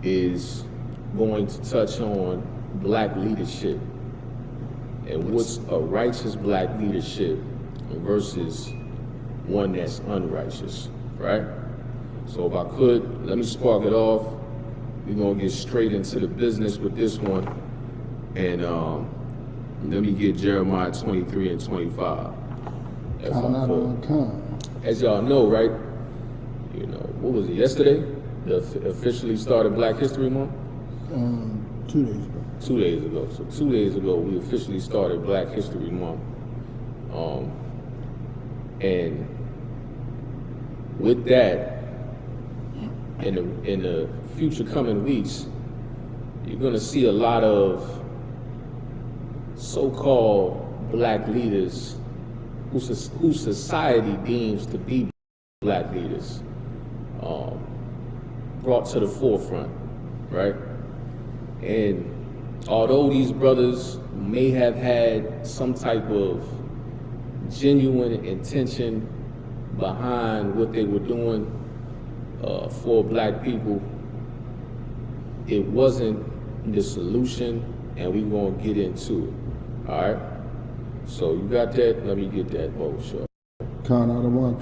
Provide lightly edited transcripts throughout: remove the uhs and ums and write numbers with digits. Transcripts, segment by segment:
is going to touch on black leadership and what's a righteous black leadership versus one that's unrighteous, right? So if I could, let me spark it off. We're gonna get straight into the business with this one. And let me get Jeremiah 23 and 25. As y'all know, right? You know, what was it, yesterday? Officially started Black History Month? 2 days ago. 2 days ago. So 2 days ago, we officially started Black History Month. And with that, in the future coming weeks, you're gonna see a lot of so-called black leaders who society deems to be black leaders brought to the forefront, right? And although these brothers may have had some type of genuine intention behind what they were doing for black people, it wasn't the solution, and we're gonna get into it. All right. So you got that? Let me get that both short. Count out of one.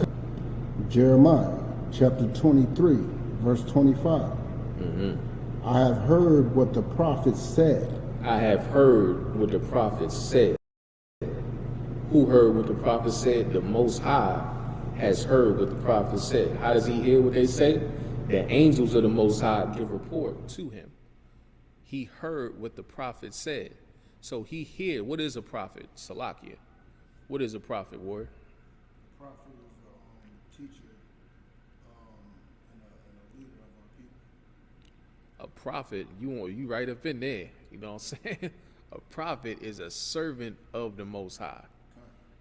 Jeremiah chapter 23, verse 25. I have heard what the prophets said. I have heard what the prophets said. Who heard what the prophets said? The Most High has heard what the prophets said. How does he hear what they say? The angels of the Most High give report to him. He heard what the prophet said. So he hear. What is a prophet? Salakia. What is a prophet, Ward? A prophet is a teacher and a leader of our people. A prophet, you right up in there. You know what I'm saying? A prophet is a servant of the Most High.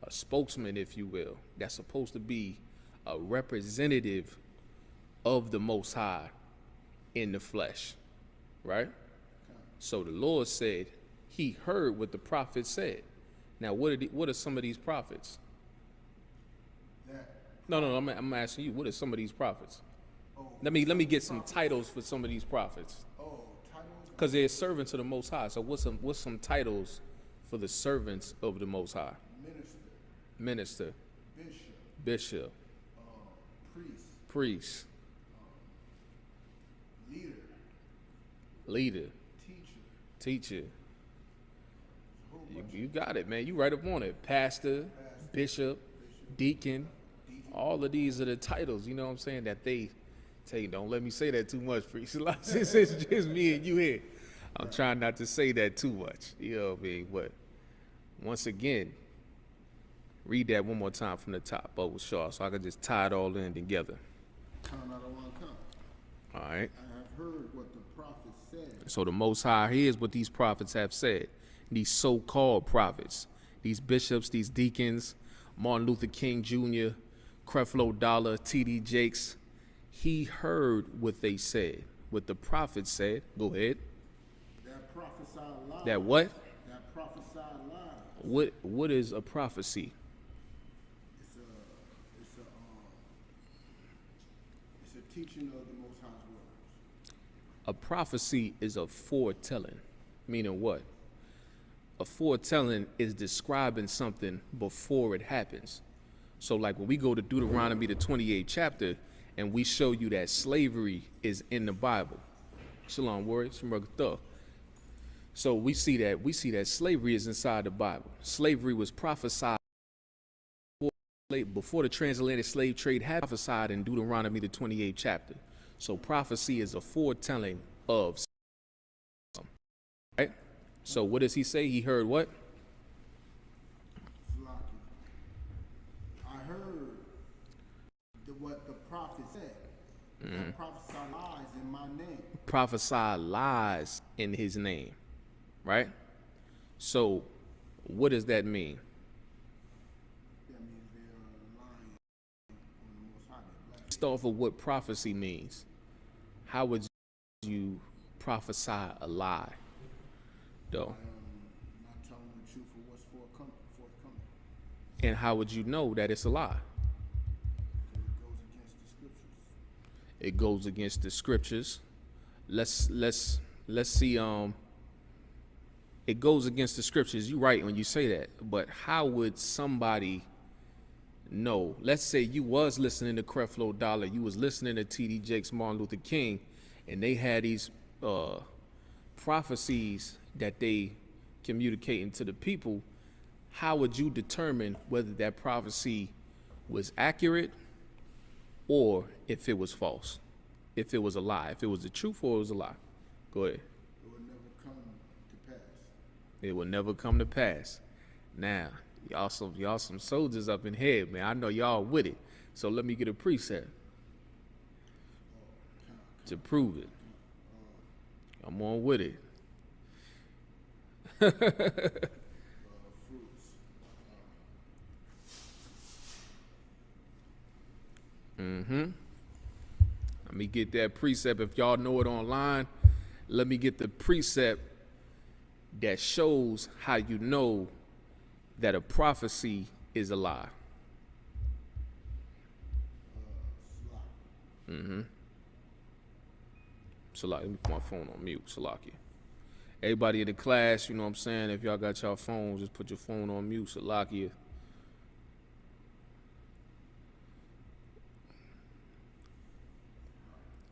A spokesman, if you will, that's supposed to be a representative of the Most High in the flesh, right? So the Lord said he heard what the prophet said. Now, what are some of these prophets? No, I'm asking you, what are some of these prophets? Let me get some titles for some of these prophets. Because they're servants of the Most High. So what's some titles for the servants of the Most High? Minister, bishop, priest, leader, teacher. You got it, man. You right up on it. Pastor, bishop, deacon. All of these are the titles, you know what I'm saying, that they tell you, don't let me say that too much, priest. It's just me and you here. I'm trying not to say that too much, you know what I mean? But once again, read that one more time from the top, over Shaw, so I can just tie it all in together. All right. I have heard what the prophets said. So the Most High hears what these prophets have said. These so-called prophets, these bishops, these deacons, Martin Luther King Jr., Creflo Dollar, T.D. Jakes. He heard what they said, what the prophets said. Go ahead. That prophesied lies. That what? That prophesied lies. What is a prophecy? It's a teaching of the Most High's words. A prophecy is a foretelling, meaning what? A foretelling is describing something before it happens. So like when we go to Deuteronomy, the 28th chapter, and we show you that slavery is in the Bible. Shalom, word, so we see that slavery is inside the Bible. Slavery was prophesied before the transatlantic slave trade happened, prophesied in Deuteronomy, the 28th chapter. So prophecy is a foretelling of something, right? So what does he say? He heard what? I heard what the prophet said. Prophesy lies in my name. Prophesy lies in his name, right? So what does that mean? That means they are lying on the Most High. Based off of what prophecy means, how would you prophesy a lie, though? Not telling the truth of what's forthcoming. And how would you know that it's a lie? It goes against the scriptures. It goes against the scriptures. let's see. It goes against the scriptures. You're right when you say that, but how would somebody know? Let's say you was listening to Creflo Dollar, you was listening to T.D. Jakes, Martin Luther King, and they had these prophecies that they communicating to the people. How would you determine whether that prophecy was accurate or if it was false, if it was a lie, if it was the truth or it was a lie? Go ahead. It will never come to pass. It will never come to pass. Now, y'all some soldiers up in here, man. I know y'all with it. So let me get a precept to prove it. I'm on with it. Let me get that precept. If y'all know it online, let me get the precept that shows how you know that a prophecy is a lie. Salaki, let me put my phone on mute. Salaki. Everybody in the class, you know what I'm saying? If y'all got y'all phones, just put your phone on mute. Salaki.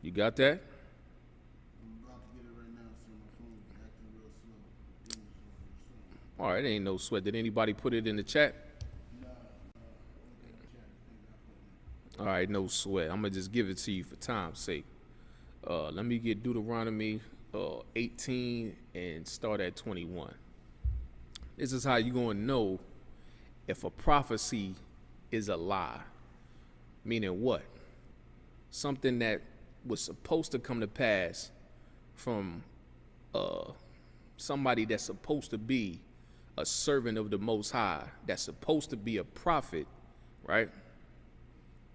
You got that? I'm about to get it right now, so my phone is acting real slow. All right, ain't no sweat. Did anybody put it in the chat? All right, no sweat. I'm going to just give it to you for time's sake. Let me get Deuteronomy 18 and start at 21. This is how you're going to know if a prophecy is a lie. Meaning what? Something that was supposed to come to pass from somebody that's supposed to be a servant of the Most High, that's supposed to be a prophet, right?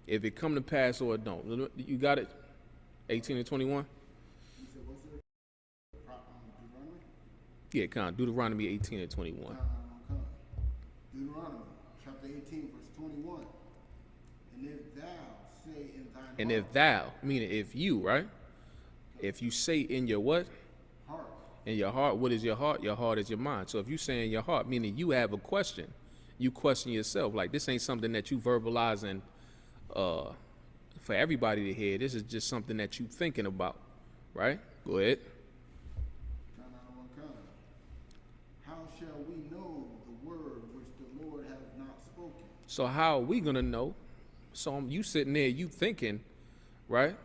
If it come to pass or it don't. You got it? 18 and 21? You said, what's it? Deuteronomy? Yeah, Deuteronomy 18 and 21. Deuteronomy chapter 18, verse 21. And if thou say in thine And heart, if thou, meaning if you, right? If you say in your what? heart, In your heart, what is your heart? Your heart is your mind. So if you say in your heart, meaning you have a question, you question yourself. Like, this ain't something that you verbalizing for everybody to hear. This is just something that you thinking about, right? Go ahead. how shall we know the word which the Lord hath not spoken? So how are we gonna know? So you sitting there, you thinking, right?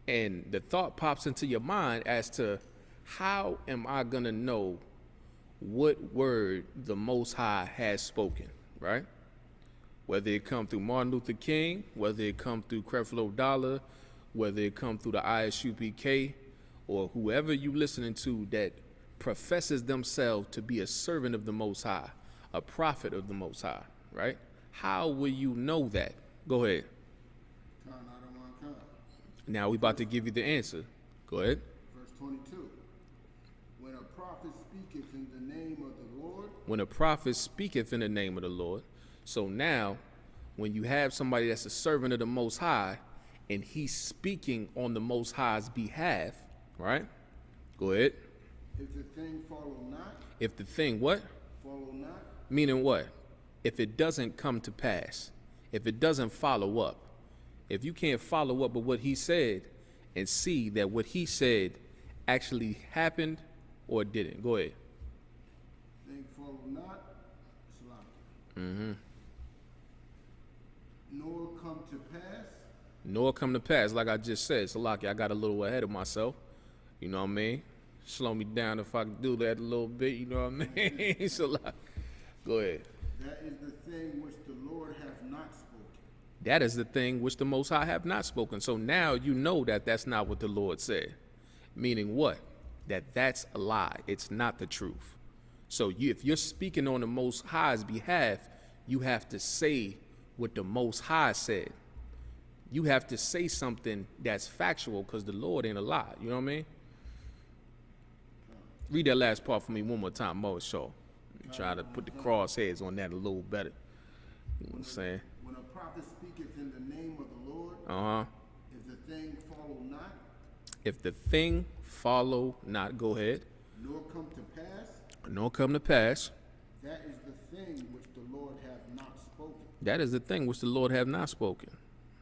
And the thought pops into your mind as to how am I gonna know what word the Most High has spoken, right? Whether it come through Martin Luther King, whether it come through Creflo Dollar, whether it come through the Isupk, or whoever you listening to that professes themselves to be a servant of the Most High, a prophet of the Most High, right? How will you know that? Go ahead. Now we about to give you the answer. Go ahead. Verse 22. When a prophet speaketh in the name of the Lord. When a prophet speaketh in the name of the Lord. So now, when you have somebody that's a servant of the Most High, and he's speaking on the Most High's behalf, right? Go ahead. If the thing follow not. If the thing what? Follow not. Meaning what? If it doesn't come to pass, if it doesn't follow up, if you can't follow up with what he said and see that what he said actually happened or didn't. Go ahead. Thing follow not. Nor come to pass. Nor come to pass, like I just said. Salaki, I got a little ahead of myself. You know what I mean? Slow me down if I can do that a little bit. You know what I mean? Salaki. Go ahead. That is the thing which the Lord hath not spoken. That is the thing which the Most High have not spoken. So now you know that that's not what the Lord said. Meaning what? That that's a lie. It's not the truth. So if you're speaking on the Most High's behalf, you have to say what the Most High said. You have to say something that's factual because the Lord ain't a lie. You know what I mean? Read that last part for me one more time, Mo. Shaw. Try to put the crosshairs on that a little better. You know what I'm saying? When a prophet speaketh in the name of the Lord, Uh-huh. if the thing follow not. if the thing follow not, go ahead, nor come to pass, nor come to pass, that is the thing which the Lord hath not spoken. that is the thing which the Lord have not spoken.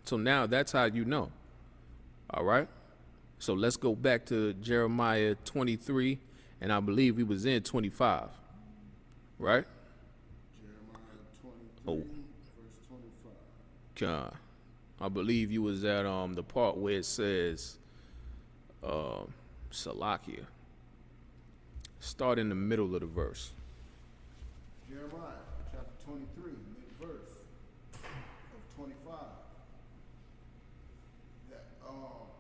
So now that's how you know. All right? So let's go back to Jeremiah 23, and I believe we was in 25. Right? Jeremiah 23, verse 25. I believe you was at the part where it says Salakia. Start in the middle of the verse. Jeremiah chapter 23, mid-verse of 25. That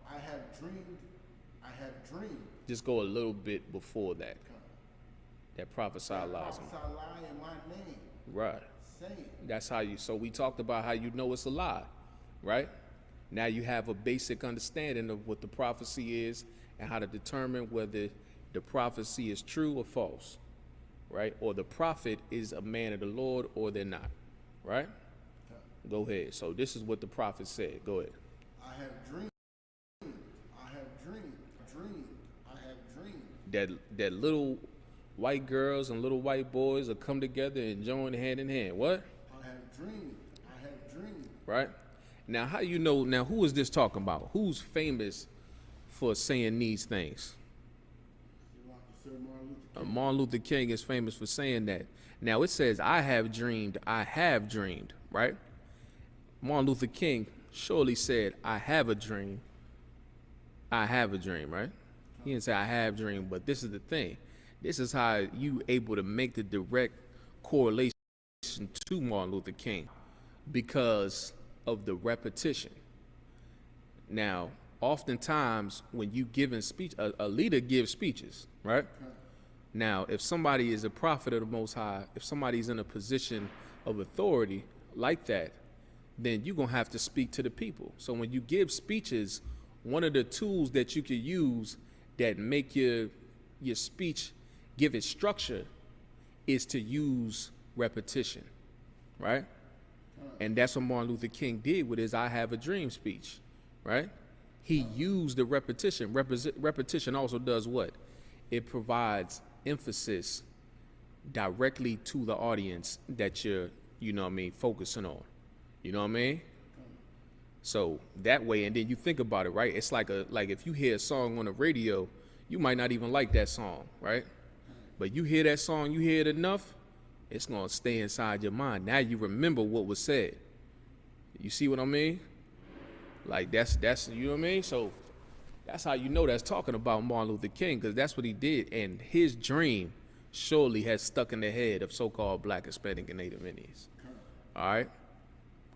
I have dreamed. Just go a little bit before that. That prophesy lies. Prophesy lie in my name. Right. Saying. That's how you, so we talked about how you know it's a lie, right? Now you have a basic understanding of what the prophecy is and how to determine whether the prophecy is true or false, right? Or the prophet is a man of the Lord or they're not, right? Go ahead. So this is what the prophet said. Go ahead. I have dreamed. I have dreamed. I have dreamed. That little white girls and little white boys will come together and join hand in hand. What? I have dreamed. I have dreamed. Right? Now, how you know, now who is this talking about? Who's famous for saying these things? Martin Luther King is famous for saying that. Now it says, I have dreamed, right? Martin Luther King surely said, I have a dream, right? He didn't say I have dreamed, but this is the thing. This is how you able to make the direct correlation to Martin Luther King because of the repetition. Now, oftentimes when you give a speech, a leader gives speeches, right? Now, if somebody is a prophet of the Most High, if somebody's in a position of authority like that, then you're going to have to speak to the people. So when you give speeches, one of the tools that you could use that make your speech give it structure is to use repetition, right? And that's what Martin Luther King did with his I Have a Dream speech, right? He used the repetition. Repetition also does what? It provides emphasis directly to the audience that you're, focusing on. You know what I mean? So that way, and then you think about it, right? It's like if you hear a song on the radio, you might not even like that song, right? But you hear that song, you hear it enough, it's gonna stay inside your mind. Now you remember what was said. You see what I mean? Like that's you know what I mean? So that's how you know that's talking about Martin Luther King, because that's what he did, and his dream surely has stuck in the head of so-called Black, Hispanic, and Native Indians. All right.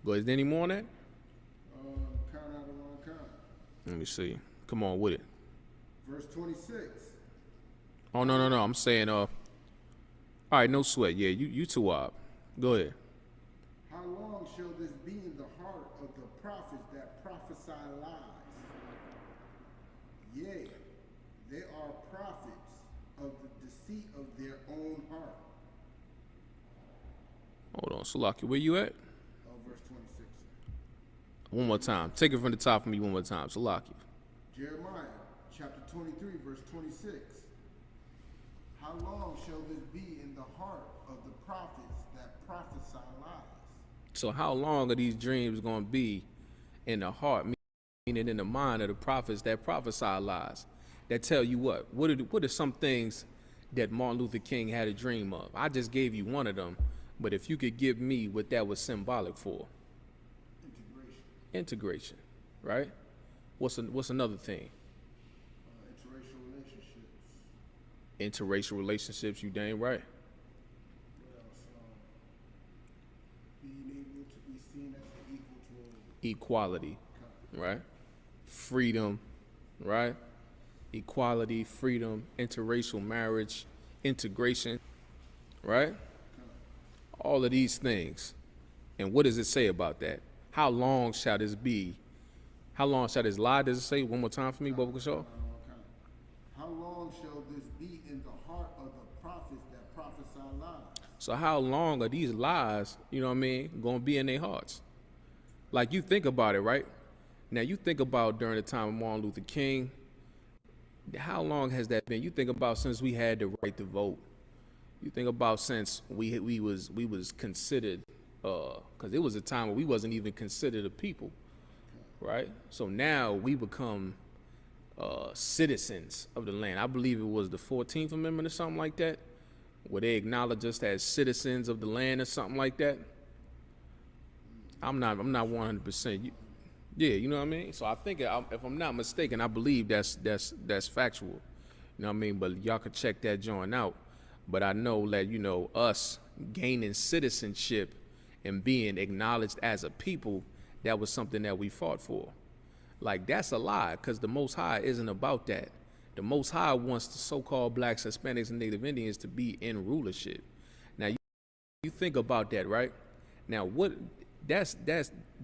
Go. Is there any more on that? Count out of one count. Let me see. Come on with it. Verse 26. Oh no. I'm saying all right, no sweat. Yeah, you too up. Go ahead. How long shall this be in the heart of the prophets that prophesy lies? Yea, they are prophets of the deceit of their own heart. Hold on, Salaki, where you at? Verse 26. One more time. Take it from the top for me one more time. Salaki. Jeremiah chapter 23, verse 26. How long shall this be in the heart of the prophets that prophesy lies? So how long are these dreams going to be in the heart, meaning in the mind of the prophets that prophesy lies? That tell you what? What are some things that Martin Luther King had a dream of? I just gave you one of them, but if you could give me what that was symbolic for. Integration, right? What's another thing? Interracial relationships. Interracial relationships, you dang right. What else? Being able to be seen as an equal to equality, right? Freedom, right? Equality, freedom, interracial marriage, integration, right? All of these things. And what does it say about that? How long shall this be? How long shall this lie? Does it say one more time for me, Bubba Shaw? How long shall this be in the heart of the prophets that prophesy lies? So how long are these lies, going to be in their hearts? Like you think about it, right? Now you think about during the time of Martin Luther King, how long has that been? You think about since we had the right to vote. You think about since we was considered, because it was a time where we wasn't even considered a people, right? So now we become citizens of the land. I believe it was the 14th Amendment or something like that, where they acknowledge us as citizens of the land or something like that. I'm not 100%. Yeah, you know what I mean? So I think, if I'm not mistaken, I believe that's factual. You know what I mean? But y'all can check that joint out. But I know that, us gaining citizenship and being acknowledged as a people, that was something that we fought for. Like, that's a lie, because the Most High isn't about that. The Most High wants the so-called blacks, Hispanics, and Native Indians to be in rulership. Now, you think about that, right? Now, that's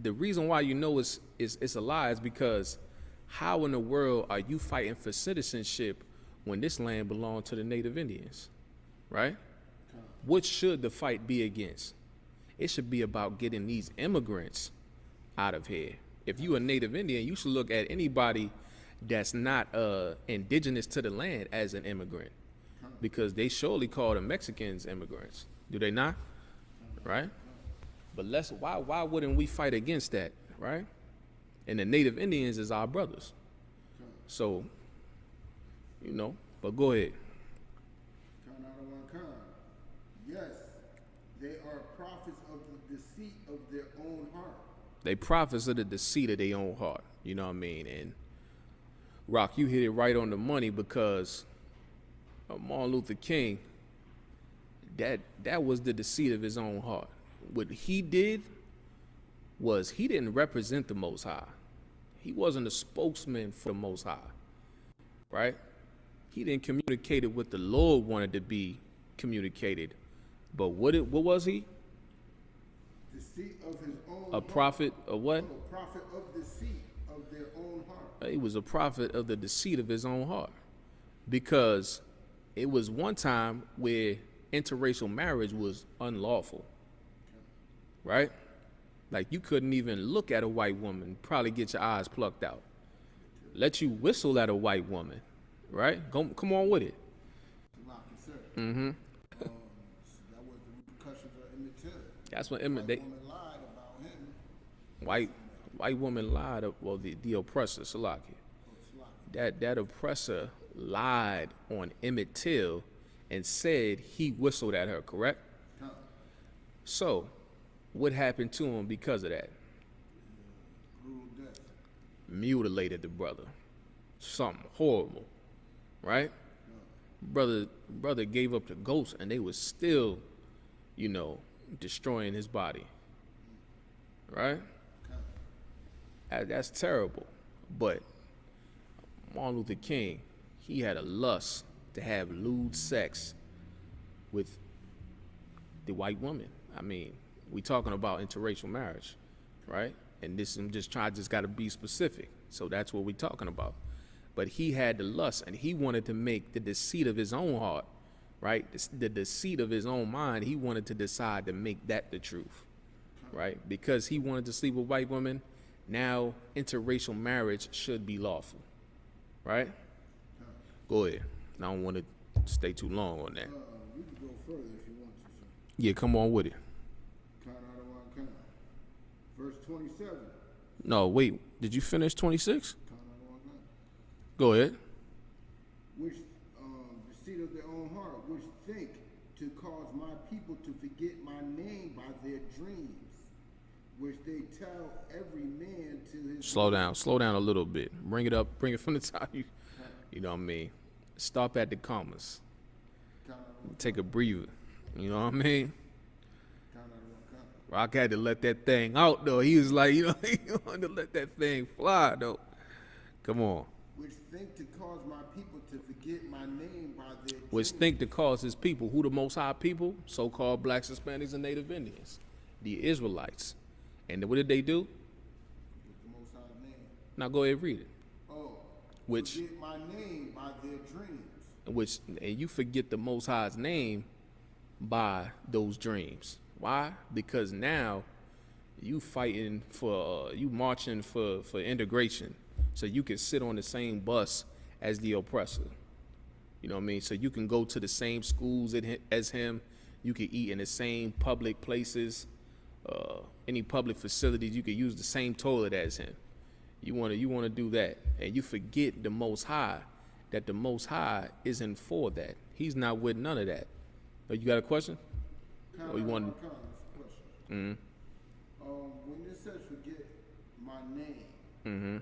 the reason why it's a lie is because how in the world are you fighting for citizenship when this land belonged to the Native Indians, right? What should the fight be against? It should be about getting these immigrants out of here. If you a Native Indian, you should look at anybody that's not indigenous to the land as an immigrant, because they surely call the Mexicans immigrants. Do they not? Right? But why wouldn't we fight against that, right? And the Native Indians is our brothers. So, but go ahead. Count out of one kind. Yes, they are prophets of the deceit of their own heart. They prophets of the deceit of their own heart. You know what I mean? And Rock, you hit it right on the money, because Martin Luther King, that was the deceit of his own heart. What he did was he didn't represent the Most High. He wasn't a spokesman for the Most High, right? He didn't communicate what the Lord wanted to be communicated. But what was he? Deceit of his own A prophet of what? A prophet of deceit of their own heart. He was a prophet of the deceit of his own heart, because it was one time where interracial marriage was unlawful. Right? Like, you couldn't even look at a white woman, probably get your eyes plucked out. Let you whistle at a white woman, right? Come on with it. Mm-hmm. That was the repercussions of Emmett Till. That's what White woman lied about him. White woman lied. Well, the oppressor, Salaki. That oppressor lied on Emmett Till and said he whistled at her. Correct? So, what happened to him because of that? Brutal death. Mutilated the brother. Something horrible, right? Brother gave up to ghosts, and they was still, destroying his body, right? That's terrible. But Martin Luther King, he had a lust to have lewd sex with the white woman. I mean, we talking about interracial marriage, right? And this, just got to be specific. So that's what we talking about. But he had the lust, and he wanted to make the deceit of his own heart, right? The deceit of his own mind. He wanted to decide to make that the truth, right? Because he wanted to sleep with white women. Now interracial marriage should be lawful, right? Go ahead. I don't want to stay too long on that. We can go further if you want to, sir. Yeah, come on with it. Count out of one kind. Verse 27. No, wait. Did you finish 26? Count out of one kind. Go ahead. Which deceit of their own heart, which think to cause my people to forget my name by their dreams, which they tell every man to his. Slow down a little bit. Bring it from the top. You know what I mean? Stop at the commas. Take a breather. You know what I mean? Rock had to let that thing out, though. He was like, he wanted to let that thing fly, though. Come on. Which think to cause my people to forget my name by their dreams. Which think to cause his people. Who the Most High people? So-called blacks, Hispanics, and Native Indians. The Israelites. And what did they do? The Most High's name. Now go ahead and read it. Oh. Which forget my name by their dreams. And you forget the Most High's name by those dreams. Why? Because now you marching for integration, so you can sit on the same bus as the oppressor. You know what I mean? So you can go to the same schools as him. You can eat in the same public places, any public facilities. You can use the same toilet as him. You want to do that, and you forget the Most High, that the Most High isn't for that. He's not with none of that. You got a question? Or you want? Question. When it says forget my name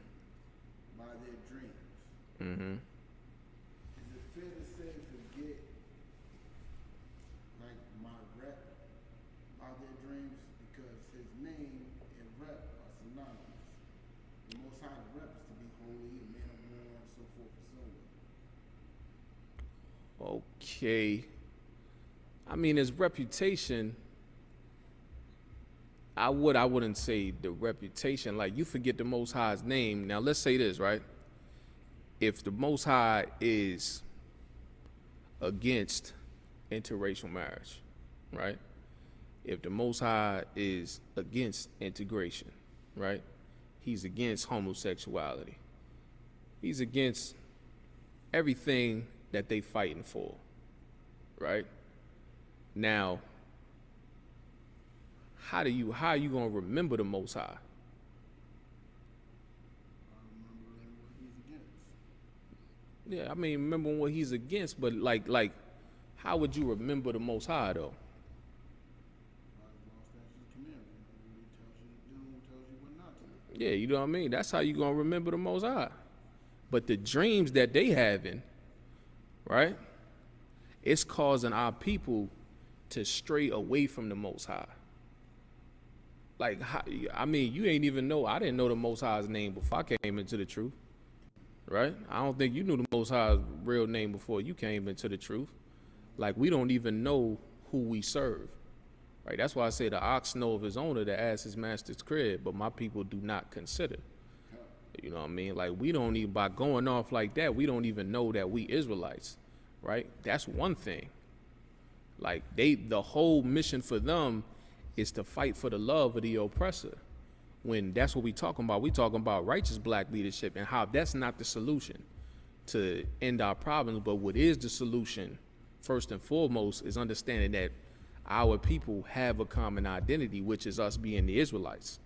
by their dreams, is it fair to say forget like my rep by their dreams, because his name and rep are synonymous? The Most High rep is to be holy, a man of war, and so forth and so on. Okay. I mean, his reputation, I wouldn't say the reputation. Like, you forget the Most High's name. Now, let's say this, right? If the Most High is against interracial marriage, right? If the Most High is against integration, right? He's against homosexuality. He's against everything that they fighting for, right? Now, how are you gonna remember the Most High? Yeah, I mean, remember what he's against, but like, how would you remember the Most High though? Yeah, you know what I mean? That's how you gonna remember the Most High. But the dreams that they having, right? It's causing our people to stray away from the Most High. Like, I mean, you ain't even know. I didn't know the Most High's name before I came into the truth, right? I don't think you knew the Most High's real name before you came into the truth. Like, we don't even know who we serve, right? That's why I say the ox know of his owner to ask his master's crib, but my people do not consider. You know what I mean? Like, we don't even, by going off like that, we don't even know that we Israelites, right? That's one thing. Like, the whole mission for them is to fight for the love of the oppressor. When that's what we talking about. We talking about righteous black leadership and how that's not the solution to end our problems. But what is the solution, first and foremost, is understanding that our people have a common identity, which is us being the Israelites.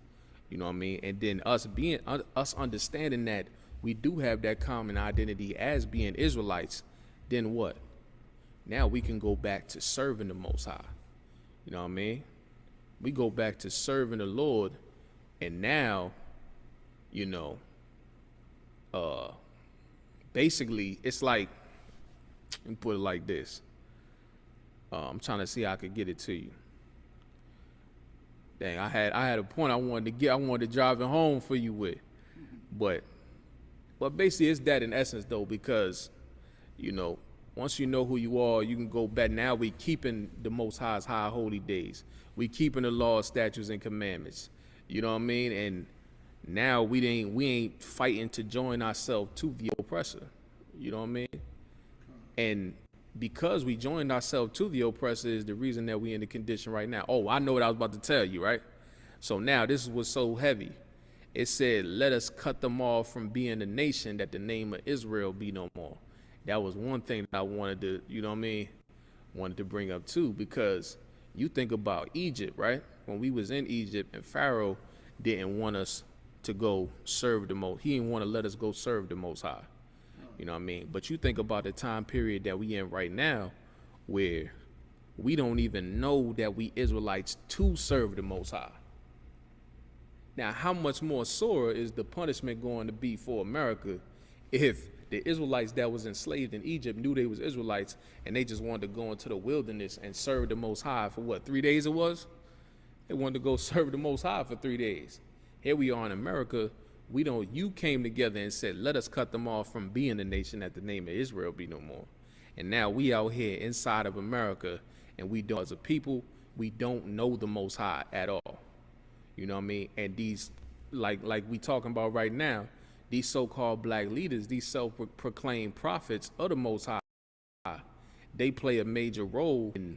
You know what I mean? And then us understanding that we do have that common identity as being Israelites, then what? Now we can go back to serving the Most High. You know what I mean? We go back to serving the Lord, and now, you know, basically it's like, let me put it like this. I'm trying to see how I could get it to you. Dang, I had a point I wanted to drive it home for you with. But basically it's that in essence though, because, you know, once you know who you are, you can go back. Now we keeping the Most High's high holy days. We keeping the laws, statutes, and commandments. You know what I mean? And now we ain't fighting to join ourselves to the oppressor. You know what I mean? And because we joined ourselves to the oppressor is the reason that we in the condition right now. Oh, I know what I was about to tell you, right? So now this is what's so heavy. It said, let us cut them off from being a nation, that the name of Israel be no more. That was one thing that I wanted to, you know what I mean, wanted to bring up too, because you think about Egypt, right? When we was in Egypt and Pharaoh didn't want us to go serve the Most, he didn't want to let us go serve the Most High. You know what I mean? But you think about the time period that we in right now, where we don't even know that we Israelites to serve the Most High. Now, how much more sore is the punishment going to be for America if the Israelites that was enslaved in Egypt knew they was Israelites and they just wanted to go into the wilderness and serve the Most High for what, 3 days it was? They wanted to go serve the Most High for 3 days. Here we are in America. You came together and said, let us cut them off from being a nation that the name of Israel be no more. And now we out here inside of America, and we don't, as a people, we don't know the Most High at all. You know what I mean? And these, like we talking about right now, these so-called black leaders, these self-proclaimed prophets of the Most High, they play a major role in,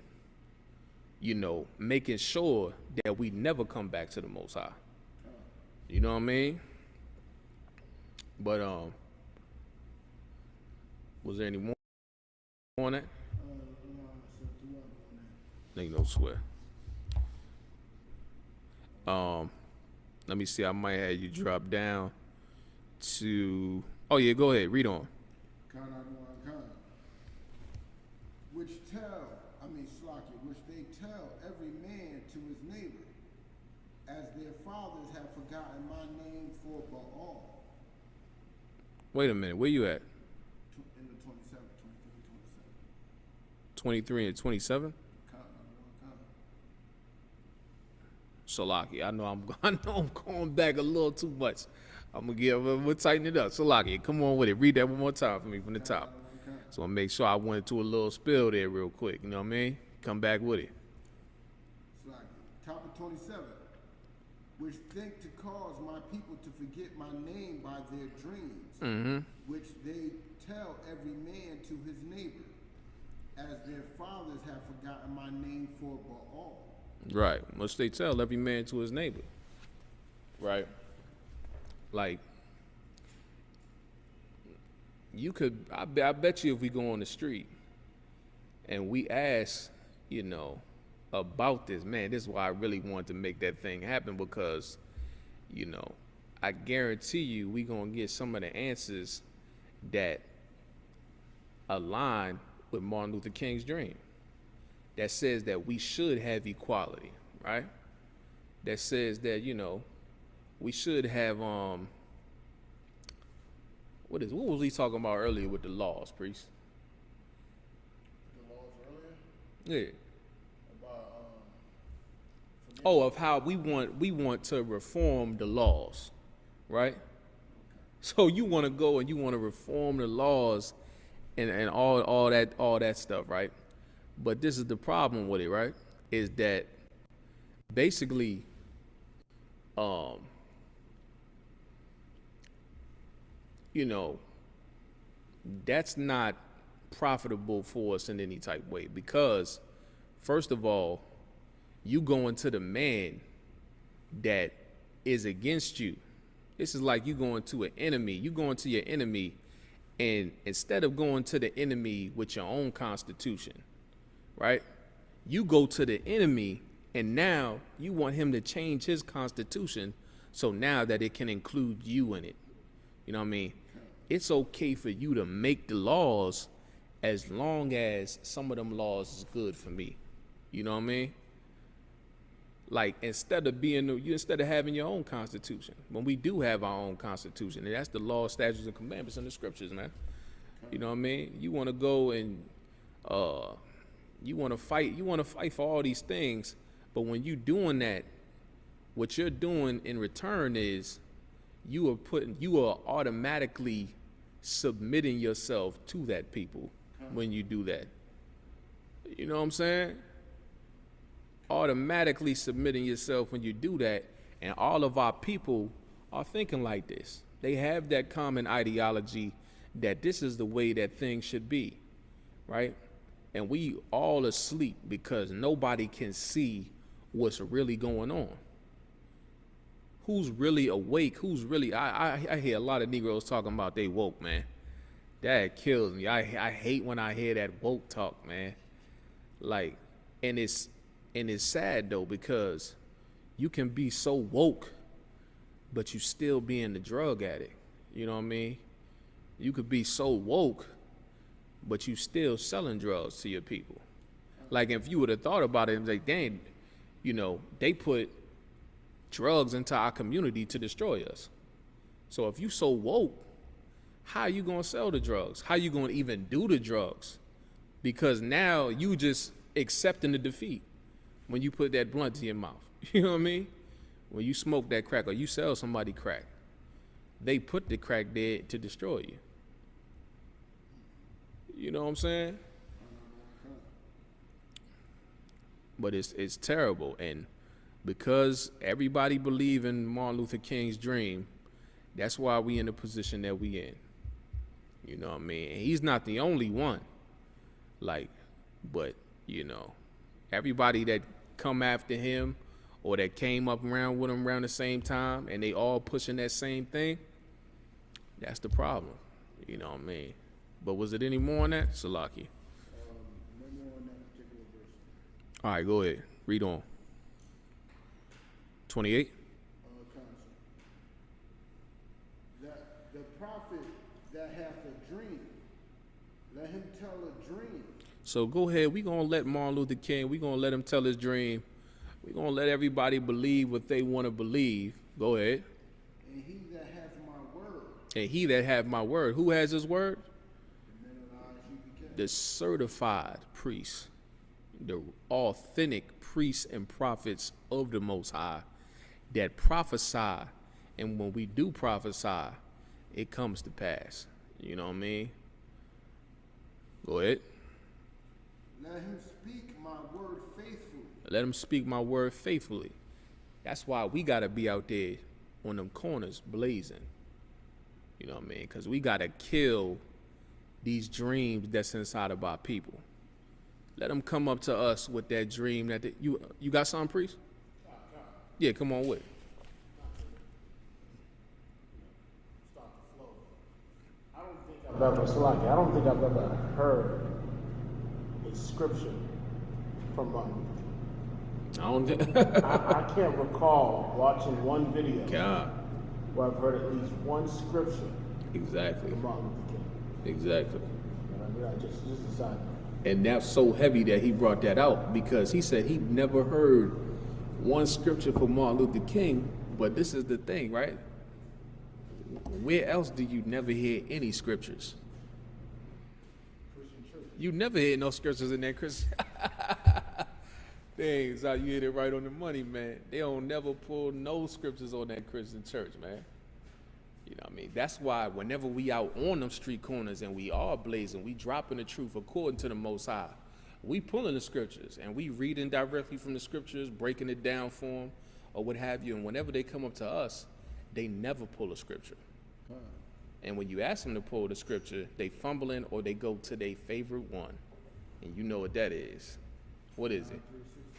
you know, making sure that we never come back to the Most High. You know what I mean? But Was there any more on that? No, I said 2 other on that. Ain't no sweat. Let me see. I might have you drop down to. Oh yeah, go ahead. Read on. Which they tell every man to his neighbor, as their fathers have forgotten my name for Baal. Wait a minute. Where you at? In the 27, 23 and 27. Salaki, I know I'm going back a little too much. We'll tighten it up. Salaki, come on with it. Read that one more time for me from the top. So I make sure I went to a little spill there real quick. You know what I mean? Come back with it. Top of 27. Which think to cause my people to forget my name by their dreams, which they tell every man to his neighbor, as their fathers have forgotten my name for Baal. Right. Which they tell every man to his neighbor. Right. Like, you could, I bet you if we go on the street and we ask, about this, man, this is why I really wanted to make that thing happen, because, I guarantee you we going to get some of the answers that align with Martin Luther King's dream. That says that we should have equality, right? That says that, we should have, what was he talking about earlier with the laws, priest? The laws earlier? Yeah. Of how we want to reform the laws, right? So you want to go and you want to reform the laws and all that stuff, right? But this is the problem with it, right? Is that basically, that's not profitable for us in any type of way, because first of all, you going to the man that is against you. This is like you going to an enemy. You going to your enemy, and instead of going to the enemy with your own constitution, right? You go to the enemy, and now you want him to change his constitution so now that it can include you in it. You know what I mean? It's okay for you to make the laws as long as some of them laws is good for me. You know what I mean? Like, instead of having your own constitution, when we do have our own constitution, and that's the law, statutes, and commandments in the scriptures, man. You know what I mean? You want to go and you want to fight for all these things, but when you doing that, what you're doing in return is you are automatically submitting yourself to that people when you do that. You know what I'm saying? Automatically submitting yourself when you do that, and all of our people are thinking like this. They have that common ideology that this is the way that things should be, right? And we all asleep because nobody can see what's really going on. Who's really awake? Who's really, I hear a lot of Negroes talking about they woke, man. That kills me. I hate when I hear that woke talk, man. Like, and it's sad though, because you can be so woke, but you still being the drug addict. You know what I mean? You could be so woke, but you still selling drugs to your people. Like, if you would have thought about it, like, dang, they put drugs into our community to destroy us. So if you so woke, how are you gonna sell the drugs? How you gonna even do the drugs? Because now you just accepting the defeat when you put that blunt to your mouth. You know what I mean? When you smoke that crack or you sell somebody crack, they put the crack there to destroy you. You know what I'm saying? But it's terrible, and because everybody believe in Martin Luther King's dream, that's why we in the position that we in. You know what I mean? And he's not the only one. Like, but everybody that come after him or that came up around with him around the same time, and they all pushing that same thing, that's the problem. You know what I mean? But was it any more on that? Salaki. No more on that particular verse. All right, go ahead. Read on. 28. Conscience. That the prophet that hath a dream, let him tell a dream. So go ahead. We're going to let Martin Luther King, we're going to let him tell his dream. We're going to let everybody believe what they want to believe. Go ahead. And he that hath my word. And he that hath my word. Who has his word? The men of Isupk. The certified priests, the authentic priests and prophets of the Most High that prophesy. And when we do prophesy, it comes to pass. You know what I mean? Go ahead. Let him speak my word faithfully. Let him speak my word faithfully. That's why we got to be out there on them corners blazing. You know what I mean? Because we got to kill these dreams that's inside of our people. Let them come up to us with that dream that you got something, priest? Yeah, come on with it. Start the flow. I don't think I've ever heard a scripture from Martin Luther King. I can't recall watching one video God. where I've heard at least one scripture Exactly. from Martin Luther King. Exactly. Just a side note. And that's so heavy that he brought that out because he said he never heard one scripture from Martin Luther King. But this is the thing, right? Where else do you never hear any scriptures? Christian church. You never hear no scriptures in that Christian. Things how you hit it right on the money, man. They don't never pull no scriptures on that Christian church, man. You know what I mean? That's why whenever we out on them street corners and we are blazing, we dropping the truth according to the Most High. We pulling the scriptures and we reading directly from the scriptures, breaking it down for them or what have you. And whenever they come up to us, they never pull a scripture. And when you ask them to pull the scripture, they fumbling or they go to their favorite one. And you know what that is. What is it?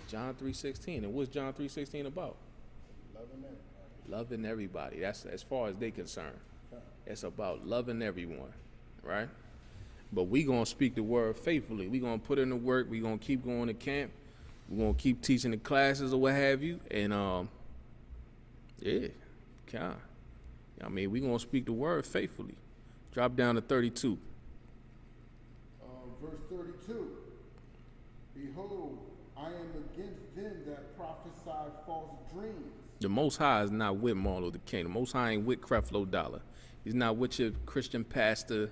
John 3:16. And what's John 3:16 about? Loving everybody. Loving everybody. That's as far as they concerned. It's about loving everyone, right? But we gonna speak the word faithfully. We gonna put in the work. We gonna keep going to camp. We gonna keep teaching the classes or what have you. And yeah, kind. I mean, we gonna speak the word faithfully. Drop down to 32. Verse 32. Behold, I am against them that prophesy false dreams. The Most High is not with Martin Luther King. The Most High ain't with Creflo Dollar. He's not with your Christian pastor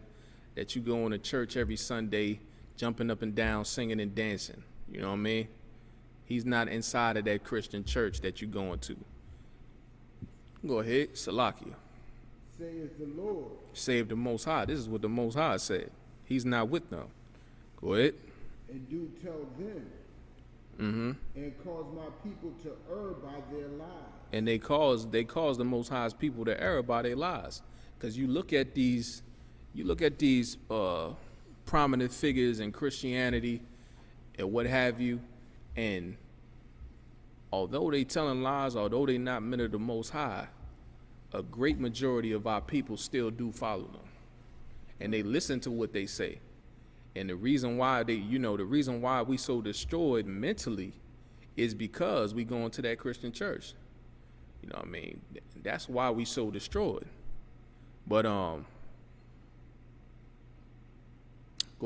that you go into church every Sunday, jumping up and down, singing and dancing. You know what I mean? He's not inside of that Christian church that you're going to. Go ahead, Salakia. Saith the Lord. Save the Most High. This is what the Most High said. He's not with them. Go ahead. And do tell them. And cause my people to err by their lies. And they cause the Most High's people to err by their lies. Because you look at these prominent figures in Christianity and what have you, and although they telling lies, although they not men of the Most High, a great majority of our people still do follow them. And they listen to what they say. And the reason why the reason why we so destroyed mentally is because we go into that Christian church. You know what I mean? That's why we so destroyed. But go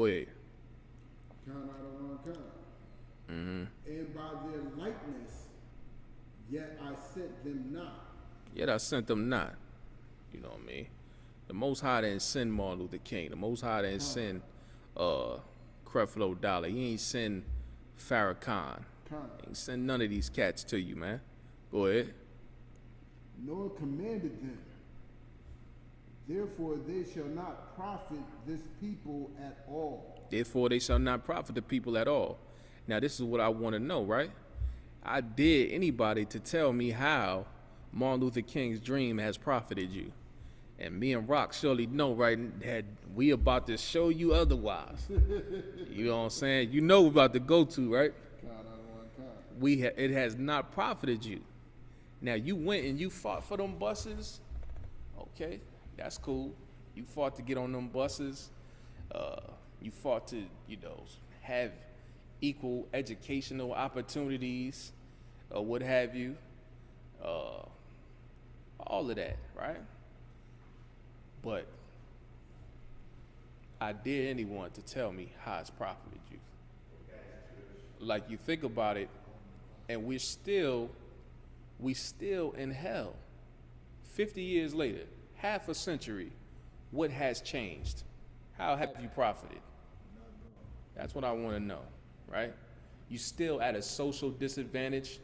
ahead. Count out of one kind. And by their likeness, yet I sent them not. Yet I sent them not. You know what I mean? The Most High didn't send Martin Luther King. The Most High didn't send Creflo Dollar. He ain't send Farrakhan. He ain't send none of these cats to you, man. Go ahead. Nor commanded them. Therefore they shall not profit this people at all. Therefore they shall not profit the people at all. Now this is what I want to know, right? I dare anybody to tell me how Martin Luther King's dream has profited you. And me and Rock surely know, right, that we about to show you otherwise. You know what I'm saying? You know we're about to go to, right? Count out of one kind. It has not profited you. Now you went and you fought for them buses. Okay, that's cool. You fought to get on them buses. You fought to, have equal educational opportunities, or what have you. All of that, right? But I dare anyone to tell me how it's profited you. Like, you think about it, and we're still in hell. 50 years later, half a century, what has changed? How have you profited? That's what I want to know, right? You still at a social disadvantage.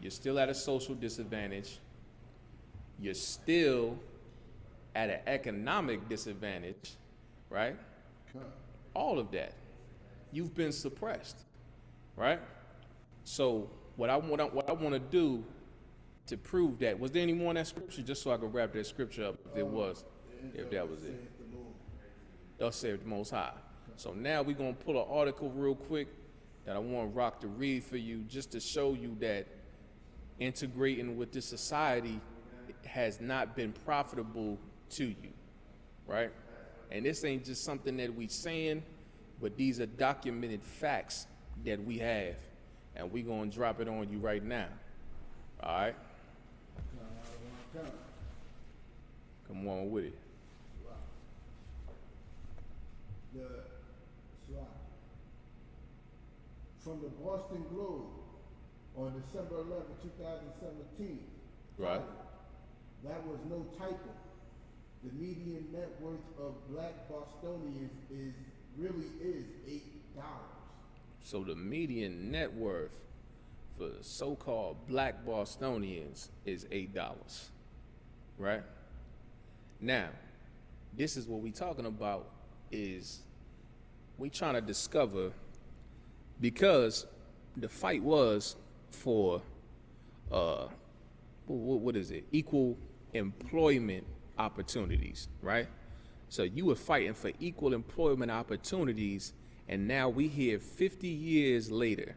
You're still at a social disadvantage. You're still at an economic disadvantage, right? All of that. You've been suppressed, right? So what I want to do to prove that, was there any more in that scripture? Just so I could wrap that scripture up if that was it. Thus saith the Most High. So now we're going to pull an article real quick that I want Rock to read for you, just to show you that integrating with this society has not been profitable to you, right? And this ain't just something that we saying, but these are documented facts that we have, and we're going to drop it on you right now. All right? Come on with it. From the Boston Globe on December 11, 2017. Right. That was no typo. The median net worth of black Bostonians really is $8. So the median net worth for so-called black Bostonians is $8, right? Now, this is what we talking about, is we trying to discover, because the fight was for, what is it? Equal employment opportunities, right? So you were fighting for equal employment opportunities, and now we here 50 years later.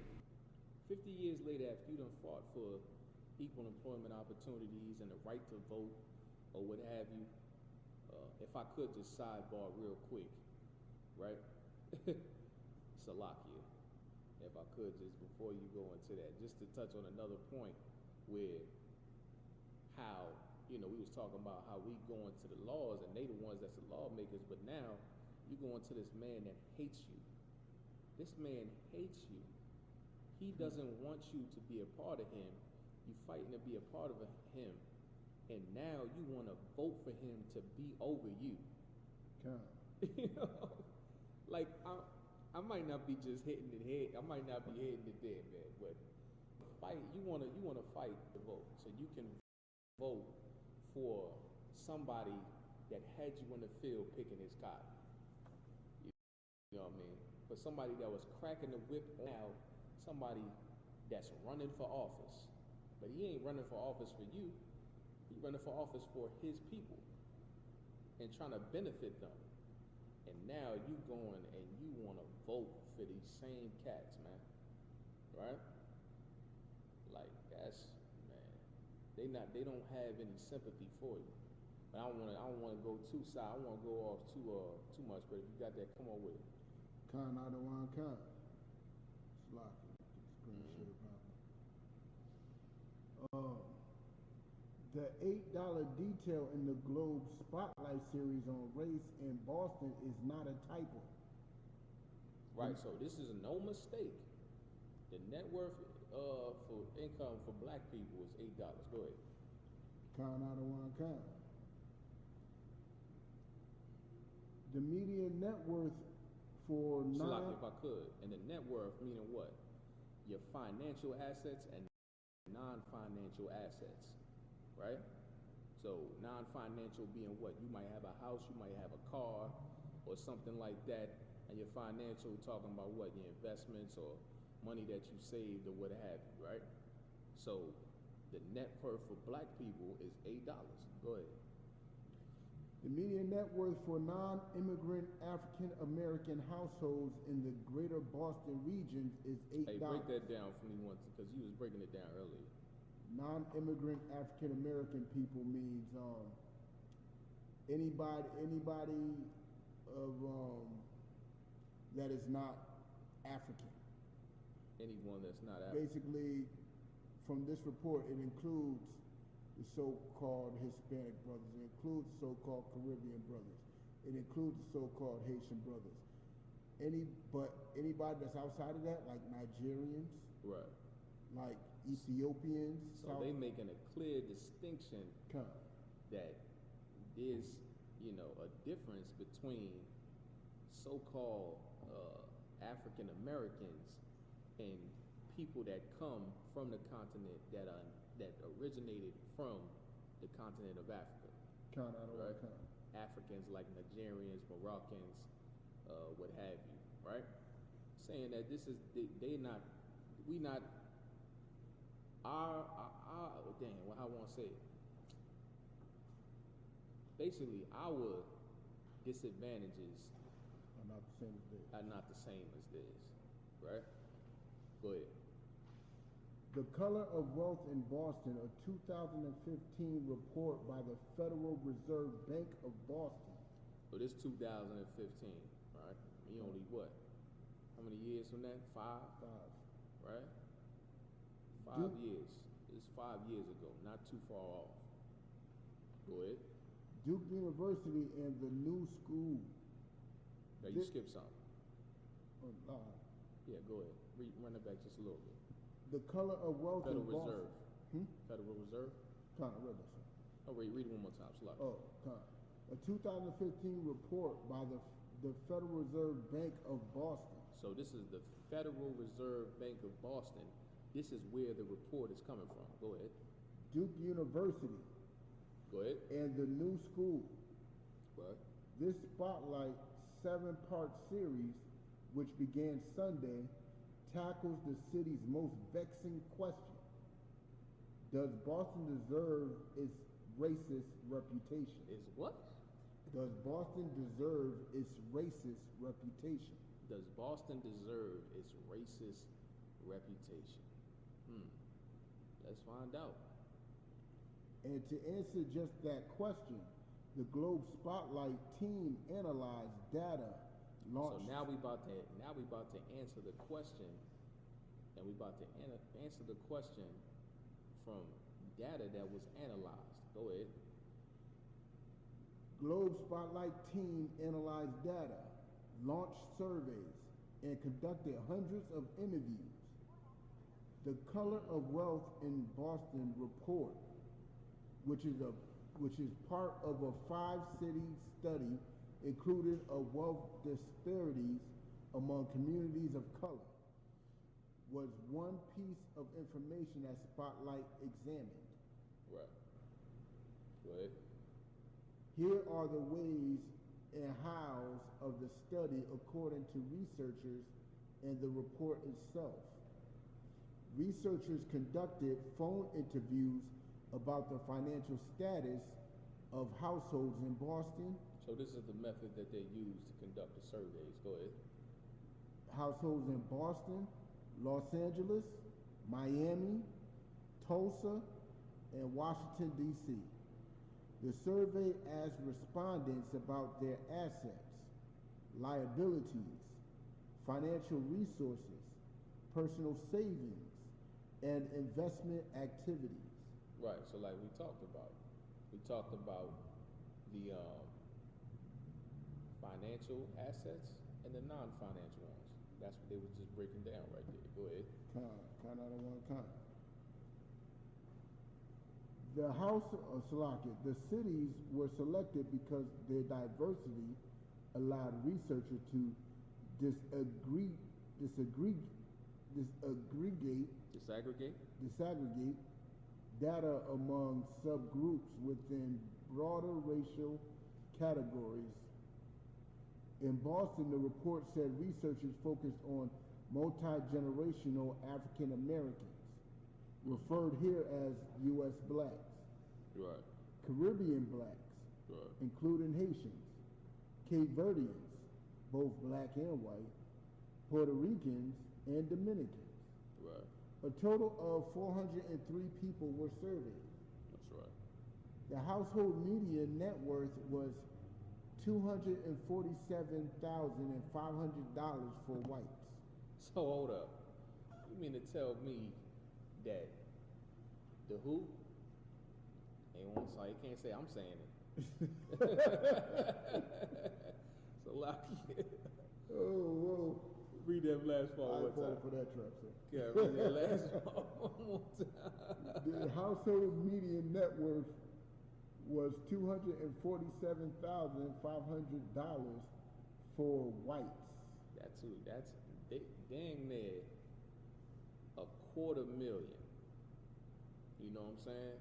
50 years later, after you done fought for equal employment opportunities and the right to vote, or what have you, if I could just sidebar real quick, right? Salakia. If I could, just before you go into that, just to touch on another point where how, we was talking about how we go into the laws and they the ones that's the lawmakers, but now you go into this man that hates you. This man hates you. He doesn't want you to be a part of him. You fighting to be a part of him, and now you want to vote for him to be over you. Like, I might not be just hitting it head. I might not be hitting it there, man. But fight. You wanna fight the vote, so you can vote for somebody that had you in the field picking his cotton. You know what I mean? For somebody that was cracking the whip. Now, somebody that's running for office, but he ain't running for office for you. He's running for office for his people and trying to benefit them. And now you going and you want to vote for these same cats, man, right? Like, that's, man, they don't have any sympathy for you. But I don't want to go too side. I don't want to go off too much. But if you got that, come on with it. Khan Adawan Khan. Slocky. The $8 detail in the Globe Spotlight series on race in Boston is not a typo. Right, so this is no mistake. The net worth for income for black people is $8. Go ahead. Khan Adawan Khan. The median net worth for Like, if I could, and the net worth meaning what? Your financial assets and non-financial assets, right? So non-financial being what? You might have a house, you might have a car, or something like that, and your financial talking about what? Your investments or money that you saved or what have you, right? So the net worth for black people is $8. Go ahead. The median net worth for non-immigrant African-American households in the greater Boston region is $8. Hey, break that down for me once, because you was breaking it down earlier. Non-immigrant African-American people means anybody of that is not African. Anyone that's not African. Basically, from this report, it includes the so-called Hispanic brothers. It includes the so-called Caribbean brothers. It includes the so-called Haitian brothers. But anybody that's outside of that, like Nigerians, Right. like Ethiopians. So they making a clear distinction that there's, a difference between so-called African Americans and people that come from the continent that originated from the continent of Africa. Right? Africans like Nigerians, Moroccans, what have you, right? Saying that this is I want to say it. Basically, our disadvantages are not the same as theirs. Are not the same as theirs, right? Go ahead. The Color of Wealth in Boston, a 2015 report by the Federal Reserve Bank of Boston. So this 2015, right? You only what? How many years from that? Five, right? 5 years. It's 5 years ago, not too far off. Go ahead. Duke University and the New School. Now you skipped something. Yeah, go ahead. Run it back just a little bit. The Color of Wealth Federal in Reserve. Boston. Federal Reserve? Kind of read this one. Oh, read it one more time. Slow. A 2015 report by the Federal Reserve Bank of Boston. So this is the Federal Reserve Bank of Boston. This is where the report is coming from. Go ahead. Duke University. Go ahead. And the New School. What? This Spotlight 7-part series, which began Sunday, tackles the city's most vexing question. Does Boston deserve its racist reputation? Is what? Does Boston deserve its racist reputation? Does Boston deserve its racist reputation? Let's find out. And to answer just that question, the Globe Spotlight team analyzed data launched. So now we about to answer the question, and we about to answer the question from data that was analyzed. Go ahead. Globe Spotlight team analyzed data, launched surveys, and conducted hundreds of interviews. The Color of Wealth in Boston report, which is part of a 5-city study, included a wealth disparities among communities of color, was one piece of information that Spotlight examined. Right. Go ahead. Here are the ways and hows of the study according to researchers and the report itself. Researchers conducted phone interviews about the financial status of households in Boston. So this is the method that they use to conduct the surveys. Go ahead. Households in Boston, Los Angeles, Miami, Tulsa, and Washington, D.C. The survey asked respondents about their assets, liabilities, financial resources, personal savings, and investment activities. Right, so like we talked about the financial assets and the non-financial ones. That's what they were just breaking down right there. Go ahead. Kind out of one kind. The cities were selected because their diversity allowed researchers to disaggregate data among subgroups within broader racial categories. In Boston, the report said researchers focused on multi-generational African Americans, referred here as U.S. blacks, right. Caribbean blacks, right. including Haitians, Cape Verdeans, both black and white, Puerto Ricans, and Dominicans. Right. A total of 403 people were surveyed. That's right. The household median net worth was $247,500 for whites. So hold up. You mean to tell me that the who? Ain't one so you can't say I'm saying it. So lucky. Oh, Read that last part whoa. I one fall time. for that trap, sir. Yeah, read that last part one more time. The household median net worth was $247,500 for whites. That's dang near $250,000. You know what I'm saying?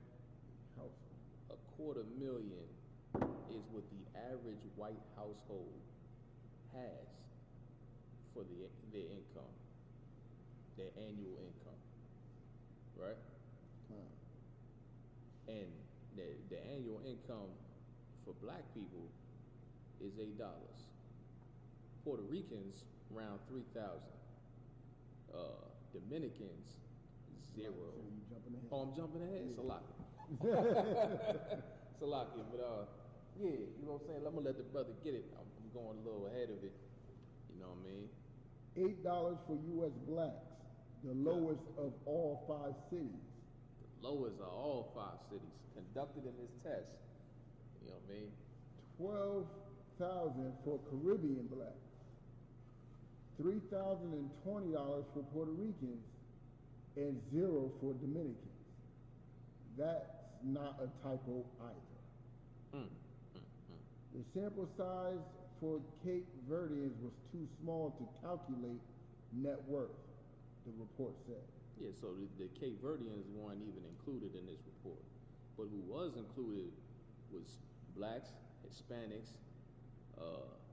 Household. $250,000 is what the average white household has for their income, their annual income, right? And the annual income for black people is $8. Puerto Ricans around 3,000. Dominicans 0. So you jumping ahead. Oh, I'm jumping ahead. It's a lot. It's a lot, but yeah, you know what I'm saying. I'm gonna let the brother get it. I'm going a little ahead of it. You know what I mean? $8 for U.S. blacks, the lowest of all 5 cities. The lowest of all 5 cities conducted in this test. You know what I mean? $12,000 for Caribbean blacks, $3,020 for Puerto Ricans, and 0 for Dominicans. That's not a typo either. The sample size for Cape Verdeans was too small to calculate net worth, the report said. Yeah, so the Cape Verdeans weren't even included in this report. But who was included was blacks, Hispanics,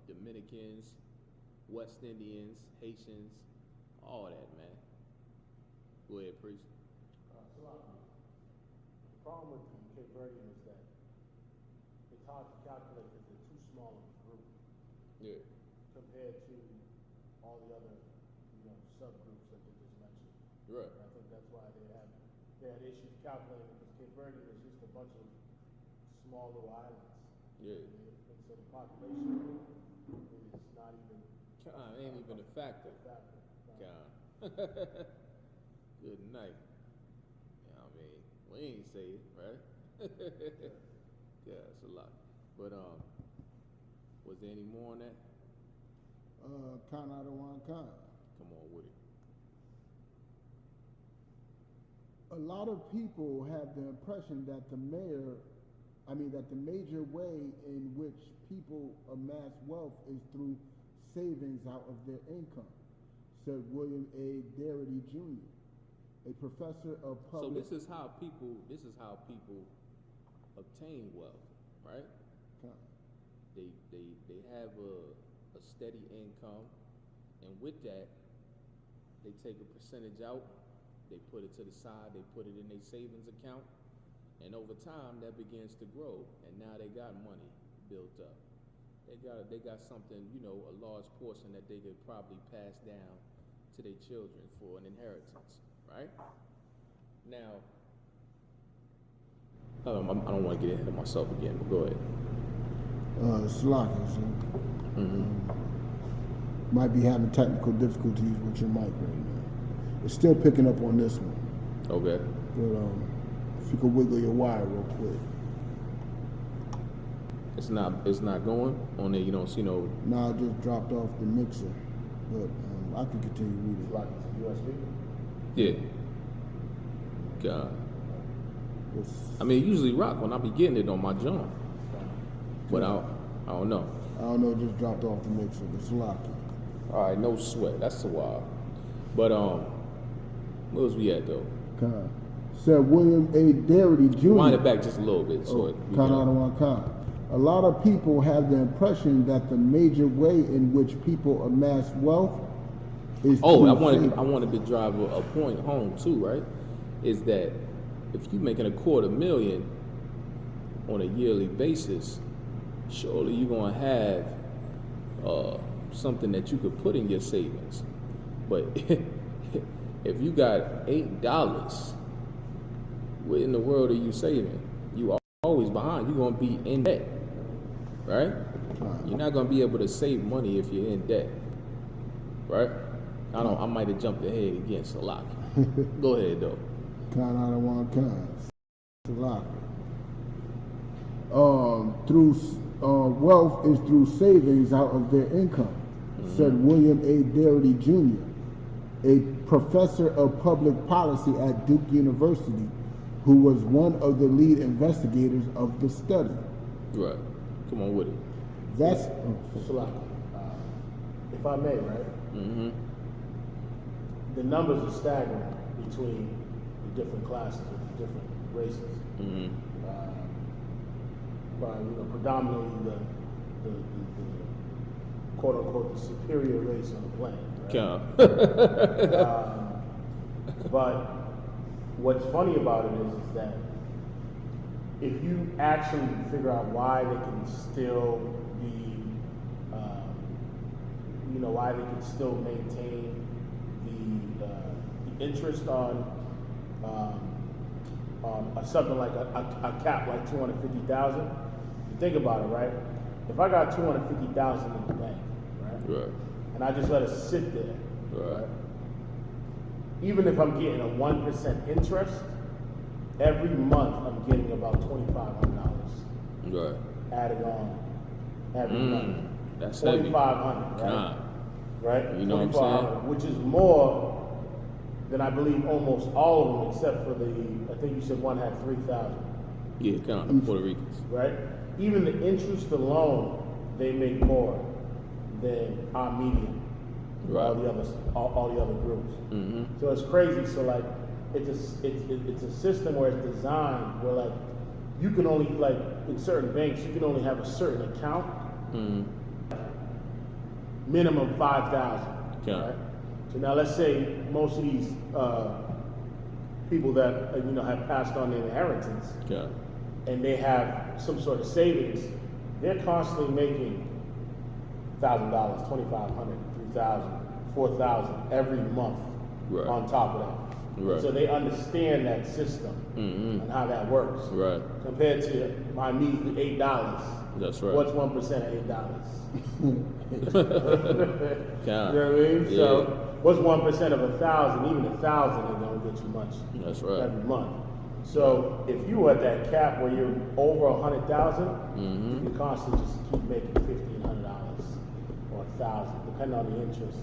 Dominicans, West Indians, Haitians, all that, man. Go ahead, priest. The problem with the Cape Verdean is that it's hard to calculate because they're too small of a group Yeah. compared to all the other, subgroups that they just mentioned. Right. And I think that's why they had issues calculating because Cape Verdean is just a bunch of small little islands. Yeah. And so the population is not even Ain't even a factor. No. Good night. You know what I mean? We ain't say it, right? Yeah, it's a lot. But was there any more on that? Khan Adawan Khan. Come on with it. A lot of people have the impression that the major way in which people amass wealth is through savings out of their income, said William A. Darity Jr., a professor of public. So this is how people obtain wealth, right? They have a steady income, and with that, they take a percentage out, they put it to the side, they put it in their savings account, and over time that begins to grow, and now they got money built up. They got something, a large portion that they could probably pass down to their children for an inheritance, right? Now, I don't want to get ahead of myself again, but go ahead. Slockers. Might be having technical difficulties with your mic right now. It's still picking up on this one. Okay. But if you could wiggle your wire real quick. It's not going on there. You don't see no. Nah, I just dropped off the mixer, but I can continue reading. Like it's a USB? Yeah. God. I mean, it usually rock when I be getting it on my joint, but I don't know. I don't know, just dropped off the mixer, but it's locked. All right, no sweat. That's a while. But where was we at though? Said William A. Darity Jr. Wind it back just a little bit. So A lot of people have the impression that the major way in which people amass wealth is. Oh, I wanted to drive a point home too, right? Is that if you're making $250,000 on a yearly basis, surely you're gonna have something that you could put in your savings. But if you got $8, what in the world are you saving? You are always behind. You're gonna be in debt, right? You're not gonna be able to save money if you're in debt, right? I might have jumped ahead again, Salak. Go ahead though. Kind out of one kind. Salak. Through wealth is through savings out of their income, said William A. Darity Jr., a professor of public policy at Duke University, who was one of the lead investigators of the study. Right. Come on with it. That's Salak, if I may, right? Mm-hmm. The numbers are staggering between the different classes of the different races. Mm-hmm. Predominantly the quote unquote the superior race on the planet. Right? But what's funny about it is that if you actually figure out why they can still be, why they can still maintain the interest on something like a cap like 250,000. You think about it, right? If I got 250,000 in the bank, right, and I just let it sit there, right, even if I'm getting a 1% interest, every month I'm getting about $2,500 added on every month. That's $2,500, right? Right? You know what I'm saying? Which is more than I believe almost all of them, except for I think you said one had 3,000. Yeah, kind of Puerto Ricans. Right? Even the interest alone, they make more than our median. Right. All the other groups. Mm-hmm. So it's crazy. So like, it's a system where it's designed where like you can only like in certain banks you can only have a certain account. Mm-hmm. Minimum 5,000. Yeah. Right? So now let's say most of these people that have passed on their inheritance, and they have some sort of savings, they're constantly making $1,000, $2,500, $3,000, $4,000 every month on top of that. Right. So they understand that system and how that works. Right. Compared to my measly $8. That's right. What's 1% of $8? You know what I mean? Yeah. So what's 1% of 1,000? Even 1,000 ain't gonna get you much. That's right. Every month. So if you were at that cap where you're over 100,000, you can constantly just keep making $1,500 or 1,000, depending on the interest,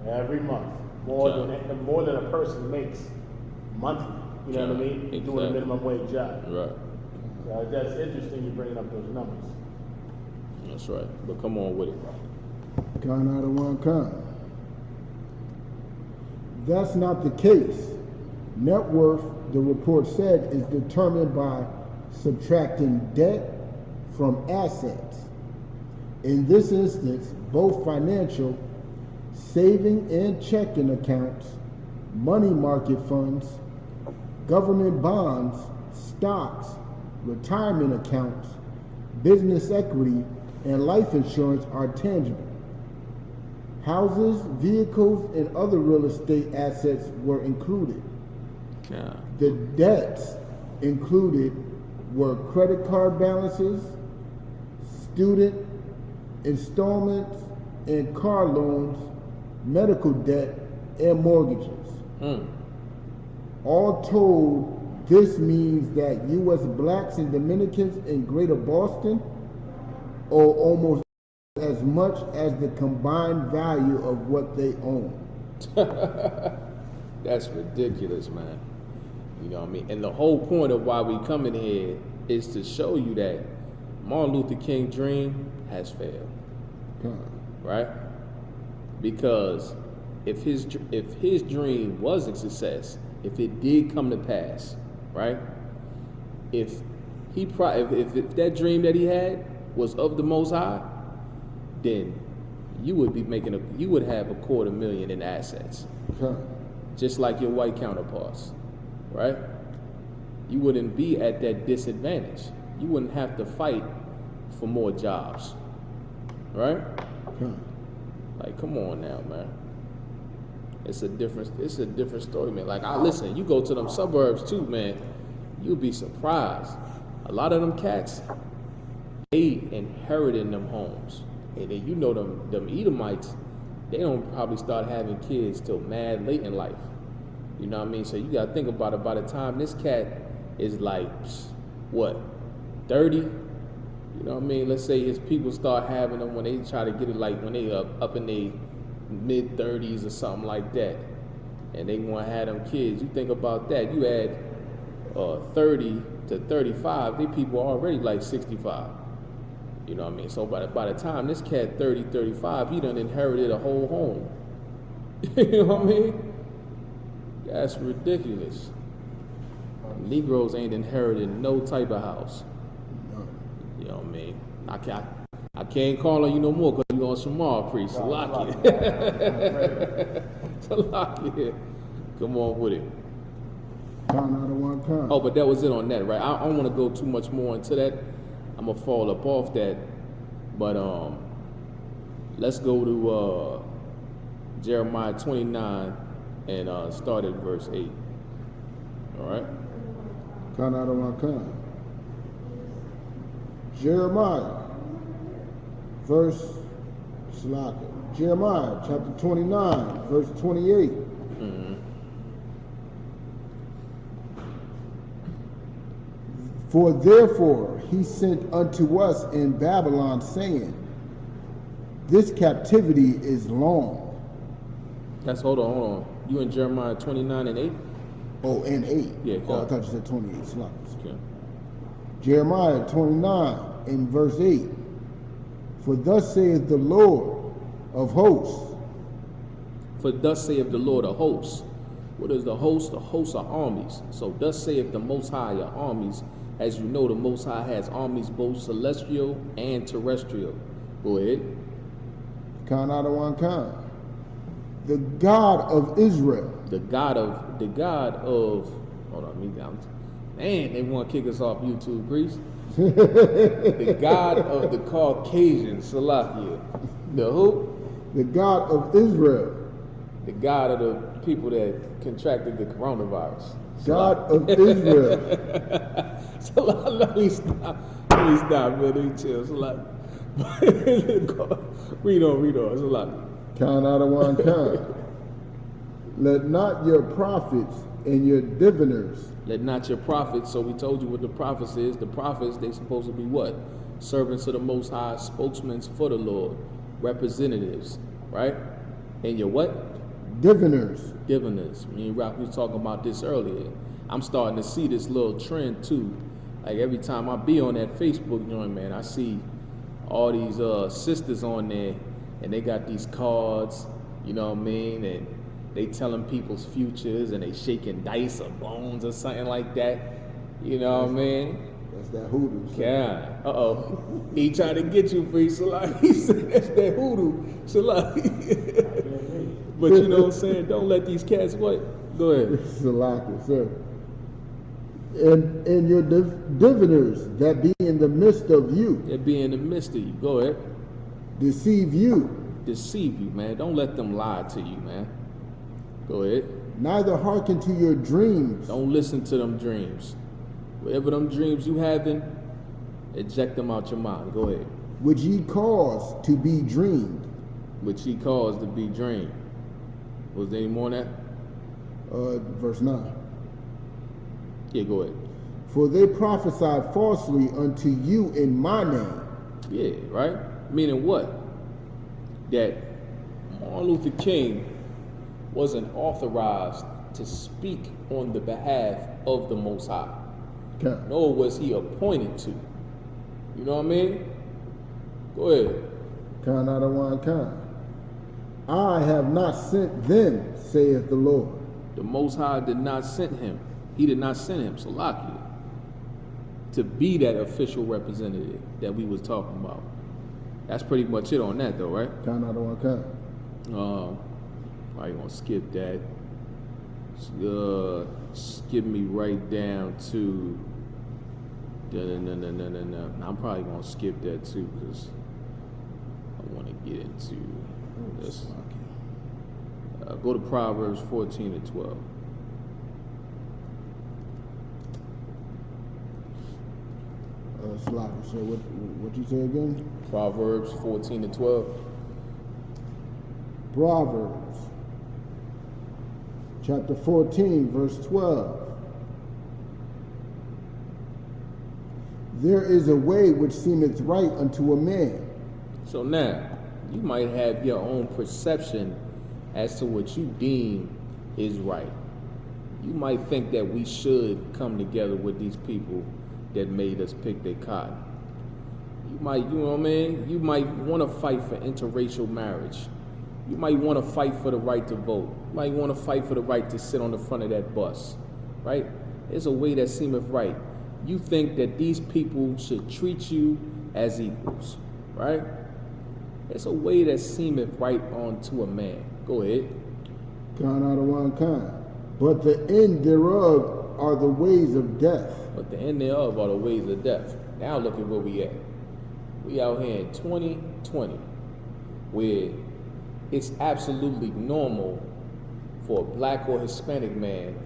every month. More than a person makes monthly. You know what I mean? Exactly. Doing a minimum wage job. Right. So that's interesting. You bringing up those numbers. That's right. But come on with it. kind out of one kind. That's not the case. Net worth, the report said, is determined by subtracting debt from assets. In this instance, both financial, saving and checking accounts, money market funds, government bonds, stocks, retirement accounts, business equity, and life insurance are tangible. Houses, vehicles, and other real estate assets were included. Yeah. The debts included were credit card balances, student installments and car loans, medical debt, and mortgages. All told, this means that U.S. blacks and Dominicans in Greater Boston owe almost as much as the combined value of what they own. That's ridiculous, man. You know what I mean? And the whole point of why we come in here is to show you that Martin Luther King's dream has failed. Right? Because if his dream was a success, if it did come to pass, right? If that dream that he had was of the Most High, then you would have $250,000 in assets, just like your white counterparts, right? You wouldn't be at that disadvantage. You wouldn't have to fight for more jobs, right? Like, come on now, man. It's a different story, man. Like, listen, you go to them suburbs too, man. You'll be surprised. A lot of them cats, they inheriting them homes. And then you know them Edomites, they don't probably start having kids till mad late in life. You know what I mean? So you gotta think about it. By the time this cat is like, what, 30? You know what I mean? Let's say his people start having them when they try to get it, like when they up in their mid-30s or something like that. And they want to have them kids. You think about that. You add 30 to 35, they people are already like 65. You know what I mean? So by the time this cat 30, 35, he done inherited a whole home. You know what I mean? That's ridiculous. Negroes ain't inherited no type of house. You know what I mean? I can't call on you no more because you on Shamar priest. Salakia. Salakia. Come on with it. Con out of one con. Oh, but that was it on that, right? I don't want to go too much more into that. I'm gonna fall up off that. But let's go to Jeremiah 29 and start at verse 8. All right. Con out of one con. Jeremiah, Jeremiah chapter 29, verse 28. Mm-hmm. For therefore he sent unto us in Babylon, saying, this captivity is long. Hold on. You in Jeremiah 29 and 8? Oh, and 8. Yeah, oh, I thought you said 28. Okay. Jeremiah 29 and verse 8. For thus saith the Lord of hosts. For thus saith the Lord of hosts. What is the host? The hosts are armies. So thus saith the Most High are armies. As you know, the Most High has armies both celestial and terrestrial. Go ahead. Con out of one con. The God of Israel. The God of hold on, me down. Man, they want to kick us off YouTube, priest. The God of the Caucasian, Salakia. The who? The God of Israel. The God of the people that contracted the coronavirus. God of Israel. Salakia. Let me stop, man. Let me chill. Salakia. Read on. Salakia. Count out of one con. Let not your prophets and your diviners. Let not your prophets. So we told you what the prophets is. The prophets, they supposed to be what? Servants of the Most High, spokesmen for the Lord, representatives, right? And your what? Diviners. Diviners. Me and Rock, we was talking about this earlier. I'm starting to see this little trend too. Like every time I be on that Facebook joint, man, I see all these sisters on there, and they got these cards, you know what I mean? And they telling people's futures, and they shaking dice or bones or something like that. You know what I mean? That's that hoodoo. Yeah. Uh-oh. He tried to get you, free Salah. He said that's that hoodoo. Salah. But you know what I'm saying? Don't let these cats what? Go ahead. Salaka, sir. And your diviners that be in the midst of you. That be in the midst of you. Go ahead. Deceive you. Deceive you, man. Don't let them lie to you, man. Go ahead. Neither hearken to your dreams. Don't listen to them dreams. Whatever them dreams you having, eject them out your mind. Go ahead. Which ye cause to be dreamed. Which he caused to be dreamed. Was there any more than that? Verse 9. Yeah, go ahead. For they prophesied falsely unto you in my name. Yeah, right? Meaning what? That Martin Luther King wasn't authorized to speak on the behalf of the Most High. Okay. Nor was he appointed to. You know what I mean? Go ahead. Kind out of one kind. I have not sent them, saith the Lord. The Most High did not send him. He did not send him, Salakia, to be that official representative that we was talking about. That's pretty much it on that, though, right? Kind out of one kind. Probably gonna skip that. Skip me right down to. No. I'm probably gonna skip that too because I want to get into this. Go to Proverbs 14 and 12. Slavi. So what you say again? Proverbs 14 and 12. Proverbs chapter 14, verse 12. There is a way which seemeth right unto a man. So now, you might have your own perception as to what you deem is right. You might think that we should come together with these people that made us pick their cotton. You might, you know what I mean? You might want to fight for interracial marriage. You might want to fight for the right to vote. You might want to fight for the right to sit on the front of that bus, right? There's a way that seemeth right. You think that these people should treat you as equals, right? It's a way that seemeth right unto a man. Go ahead. Kind out of one kind. But the end thereof are the ways of death. But the end thereof are the ways of death. Now look at where we at. We out here in 2020, where it's absolutely normal for a black or Hispanic man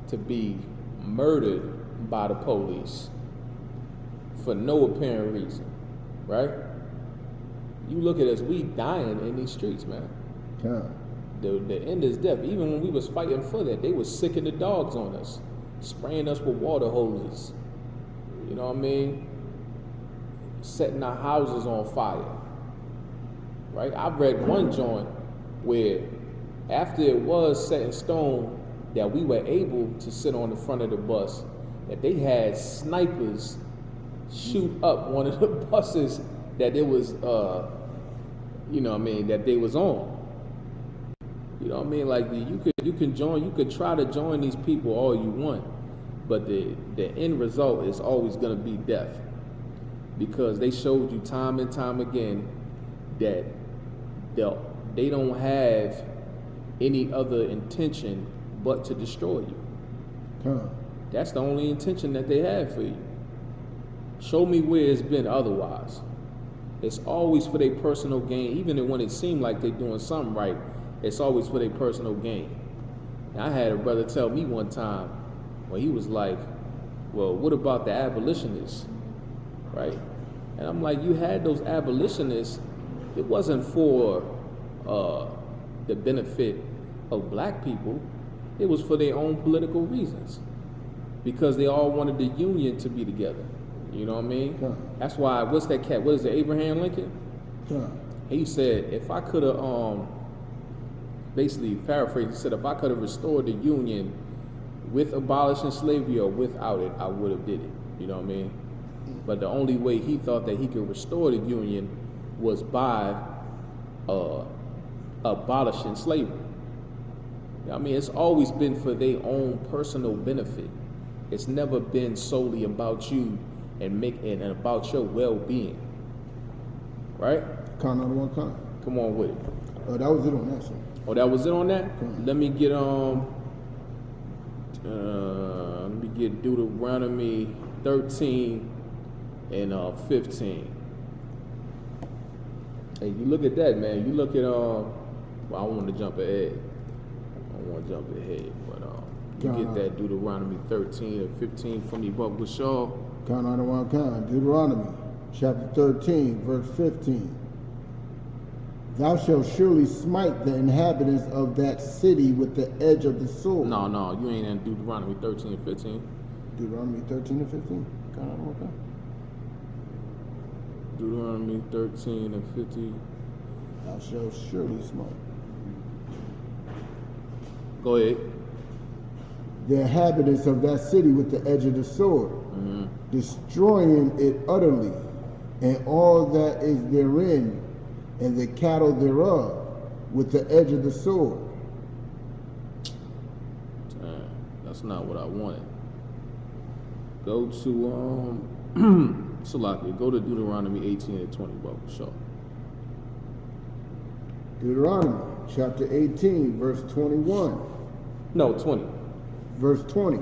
to be murdered by the police for no apparent reason, right? You look at us, we dying in these streets, man. Kind. The end is death. Even when we was fighting for that, they was sicking the dogs on us, spraying us with water hoses. You know what I mean? Setting our houses on fire. Right? I've read one joint where after it was set in stone that we were able to sit on the front of the bus, that they had snipers shoot up one of the buses that it was you know what I mean, that they was on. You know what I mean? Like you can try to join these people all you want, but the end result is always gonna be death. Because they showed you time and time again that they don't have any other intention but to destroy you. Kind. That's the only intention that they have for you. Show me where it's been otherwise. It's always for their personal gain, even when it seemed like they're doing something right. It's always for their personal gain. And I had a brother tell me one time when he was like, well, what about the abolitionists, right? And I'm like, you had those abolitionists, it wasn't for the benefit of black people, it was for their own political reasons. Because they all wanted the Union to be together. You know what I mean? Yeah. That's why, what's that cat? What is it, Abraham Lincoln? Yeah. He said, if I could have, basically paraphrased, he said, if I could have restored the Union with abolishing slavery or without it, I would have did it. You know what I mean? But the only way he thought that he could restore the Union was by abolishing slavery. I mean, it's always been for their own personal benefit. It's never been solely about you and about your well-being. Right? Kind on one kind. Come on with it. That was it on that, sir. Oh, that was it on that? Correct. Let me get Deuteronomy 13 and 15. Hey, you look at that, man. You look at well, I don't want to jump ahead. But you get that Deuteronomy 13 and 15 from me, but with Shaw. Kind on one kind. Deuteronomy chapter 13, verse 15. Thou shalt surely smite the inhabitants of that city with the edge of the sword. No, you ain't in Deuteronomy 13 and 15. Deuteronomy 13 and 15. Kind on one kind. Deuteronomy 13 and 15. Thou shalt surely smite. Go ahead. The inhabitants of that city with the edge of the sword, destroying it utterly, and all that is therein, and the cattle thereof, with the edge of the sword. That's not what I wanted. Go to Salaki, go to Deuteronomy 18 and 20, bro. Sure. Deuteronomy chapter 18, verse 21. No, 20. Verse 20.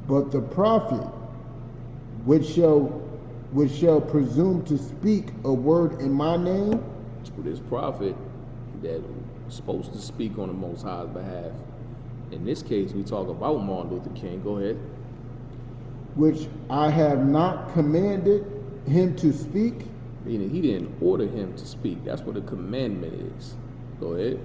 But the prophet which shall presume to speak a word in my name, This prophet that was supposed to speak on the Most High's behalf. In this case, we talk about Martin Luther King. Go ahead. which I have not commanded him to speak? Meaning he didn't order him to speak. That's what a commandment is. Go ahead.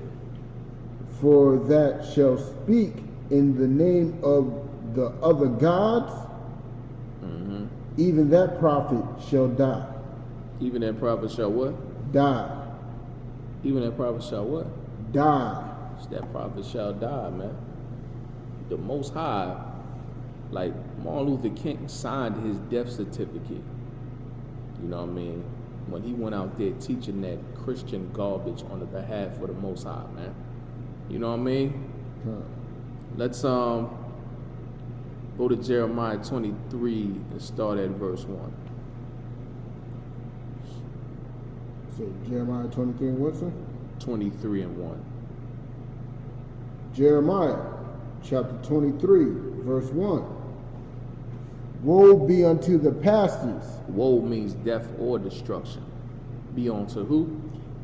For that shall speak in the name of the other gods, even that prophet shall die. Even that prophet shall what? Die. Even that prophet shall what? Die. That prophet shall die, man. The Most High, like Martin Luther King signed his death certificate. You know what I mean? When he went out there teaching that Christian garbage on the behalf of the Most High, man. You know what I mean? Let's go to Jeremiah 23 and start at verse 1. So Jeremiah 23 and what, sir? 23 and 1. Jeremiah chapter 23, verse 1. Woe be unto the pastors. Woe means death or destruction. Be unto who?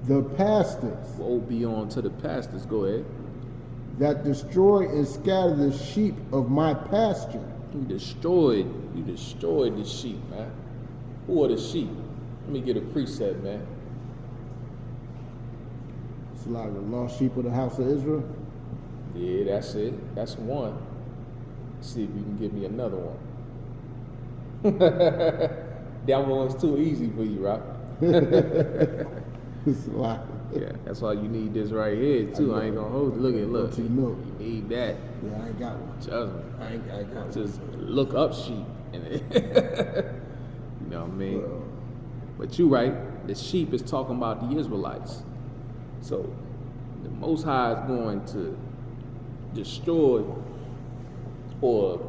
The pastors. Woe be unto the pastors. Go ahead. That destroy and scatter the sheep of my pasture. You destroyed the sheep, man. Who are the sheep? Let me get a precept, man. It's like the lost sheep of the house of Israel. Yeah, that's it. That's one. See if you can give me another one. That one's too easy for you, right? It's like, yeah, that's why you need this right here too. I ain't gonna hold you. Look. You need that. Yeah, I ain't got one. Trust me. I ain't got one. Just look up sheep. You know what I mean? Well, But you right. The sheep is talking about the Israelites. So the Most High is going to destroy or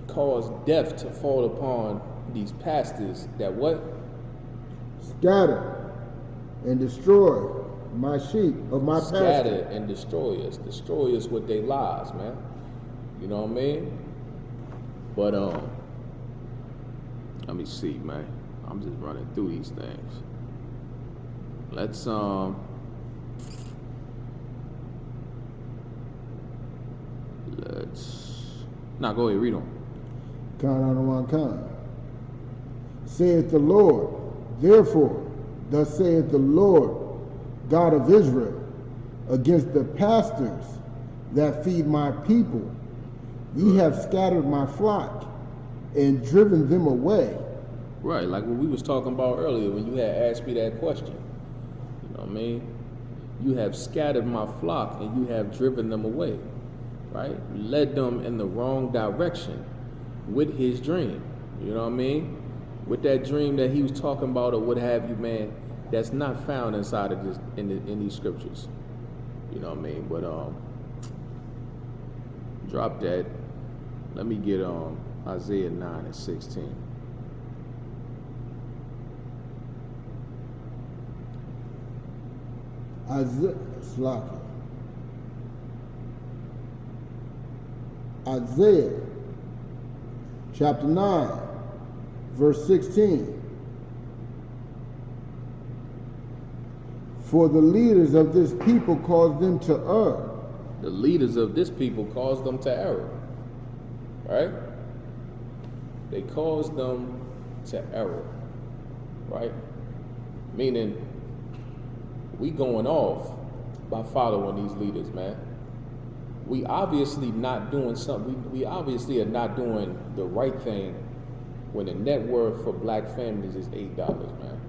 cause death to fall upon these pastors that what? Scatter and destroy my sheep of my pasture. Scatter and destroy us. Destroy us with their lies, man. You know what I mean? But let me see, man. I'm just running through these things. Let's now go ahead, read on. Saith the Lord, therefore, thus saith the Lord, God of Israel, against the pastors that feed my people, ye have scattered my flock and driven them away. Right, like what we was talking about earlier when you had asked me that question. You know what I mean? You have scattered my flock and you have driven them away. Right? Led them in the wrong direction with his dream. You know what I mean? With that dream that he was talking about or what have you, man, that's not found inside of this in these scriptures. You know what I mean? But drop that. Let me get Isaiah 9 and 16. Isaiah chapter 9, verse 16. For the leaders of this people cause them to err. The leaders of this people cause them to err. Right? They cause them to error. Right? Meaning, we going off by following these leaders, man. We obviously not doing something. We obviously are not doing the right thing when the net worth for black families is $8, man.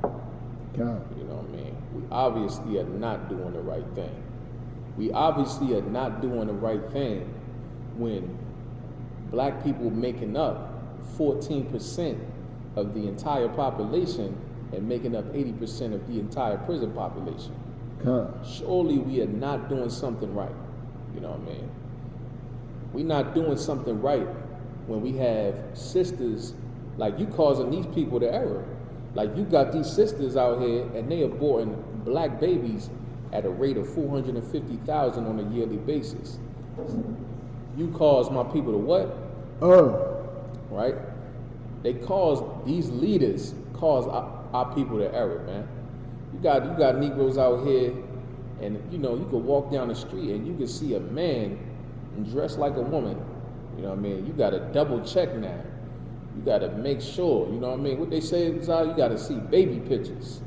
God. You know what I mean? We obviously are not doing the right thing. We obviously are not doing the right thing when black people making up 14% of the entire population and making up 80% of the entire prison population. God. Surely we are not doing something right. You know what I mean? We're not doing something right when we have sisters, like you causing these people to error. Like you got these sisters out here and they aborting black babies at a rate of 450,000 on a yearly basis. You cause my people to what? Right? They cause, these leaders cause our people to error, man. You got Negroes out here, and you know, you could walk down the street and you can see a man dressed like a woman. You know what I mean? You got to double check now. You gotta make sure, you know what I mean? What they say, Zai, you gotta see baby pictures.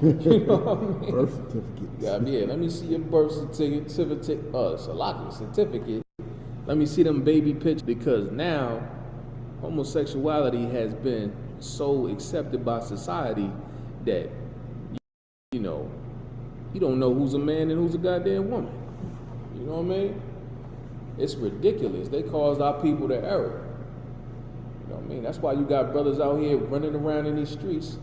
You know what I mean? Birth certificates. Yeah, let me see your birth certificate, certificate. Let me see them baby pictures, because now homosexuality has been so accepted by society that, you know, you don't know who's a man and who's a goddamn woman. You know what I mean? It's ridiculous. They caused our people to error. You know what I mean? That's why you got brothers out here running around in these streets,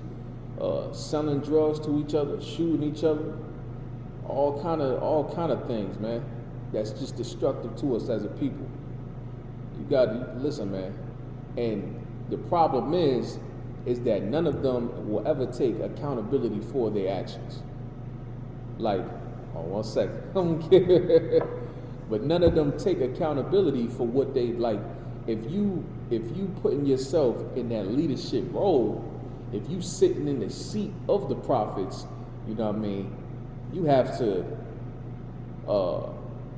selling drugs to each other, shooting each other, all kind of things, man. That's just destructive to us as a people. You got to listen, man. And the problem is that none of them will ever take accountability for their actions. Like, one second, I don't care. But none of them take accountability for what they like. If you putting yourself in that leadership role, if you sitting in the seat of the prophets, you know what I mean, you have to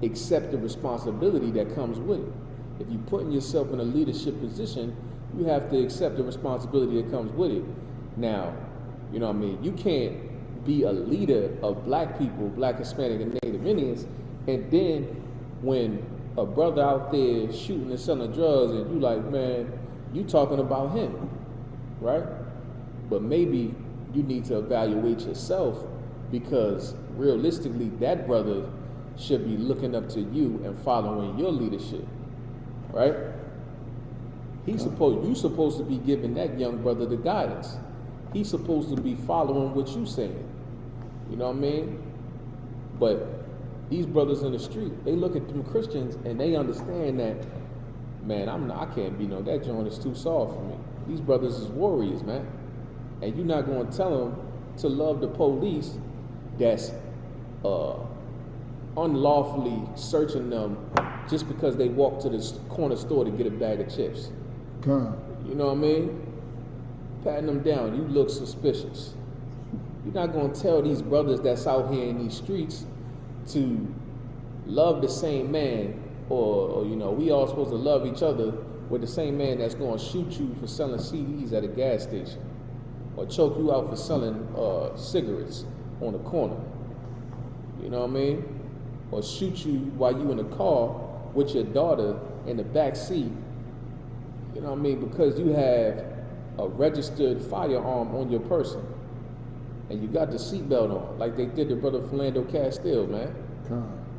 accept the responsibility that comes with it. If you putting yourself in a leadership position, you have to accept the responsibility that comes with it. Now, you know what I mean, you can't be a leader of black people, black, Hispanic, and Native Indians, and then when a brother out there shooting and selling drugs, and you like, man, you talking about him, right? But maybe you need to evaluate yourself, because realistically, that brother should be looking up to you and following your leadership, right? You supposed to be giving that young brother the guidance. He's supposed to be following what you saying. You know what I mean? But these brothers in the street, they look at them Christians and they understand that, man, I can't be no, that joint is too soft for me. These brothers is warriors, man. And you're not going to tell them to love the police that's unlawfully searching them just because they walk to the corner store to get a bag of chips. You know what I mean? Patting them down, you look suspicious. You're not going to tell these brothers that's out here in these streets to love the same man, or you know, we all supposed to love each other with the same man that's going to shoot you for selling CDs at a gas station, or choke you out for selling cigarettes on the corner. You know what I mean? Or shoot you while you in a car with your daughter in the back seat. You know what I mean? Because you have a registered firearm on your person, and you got the seatbelt on, like they did to Brother Philando Castile, man.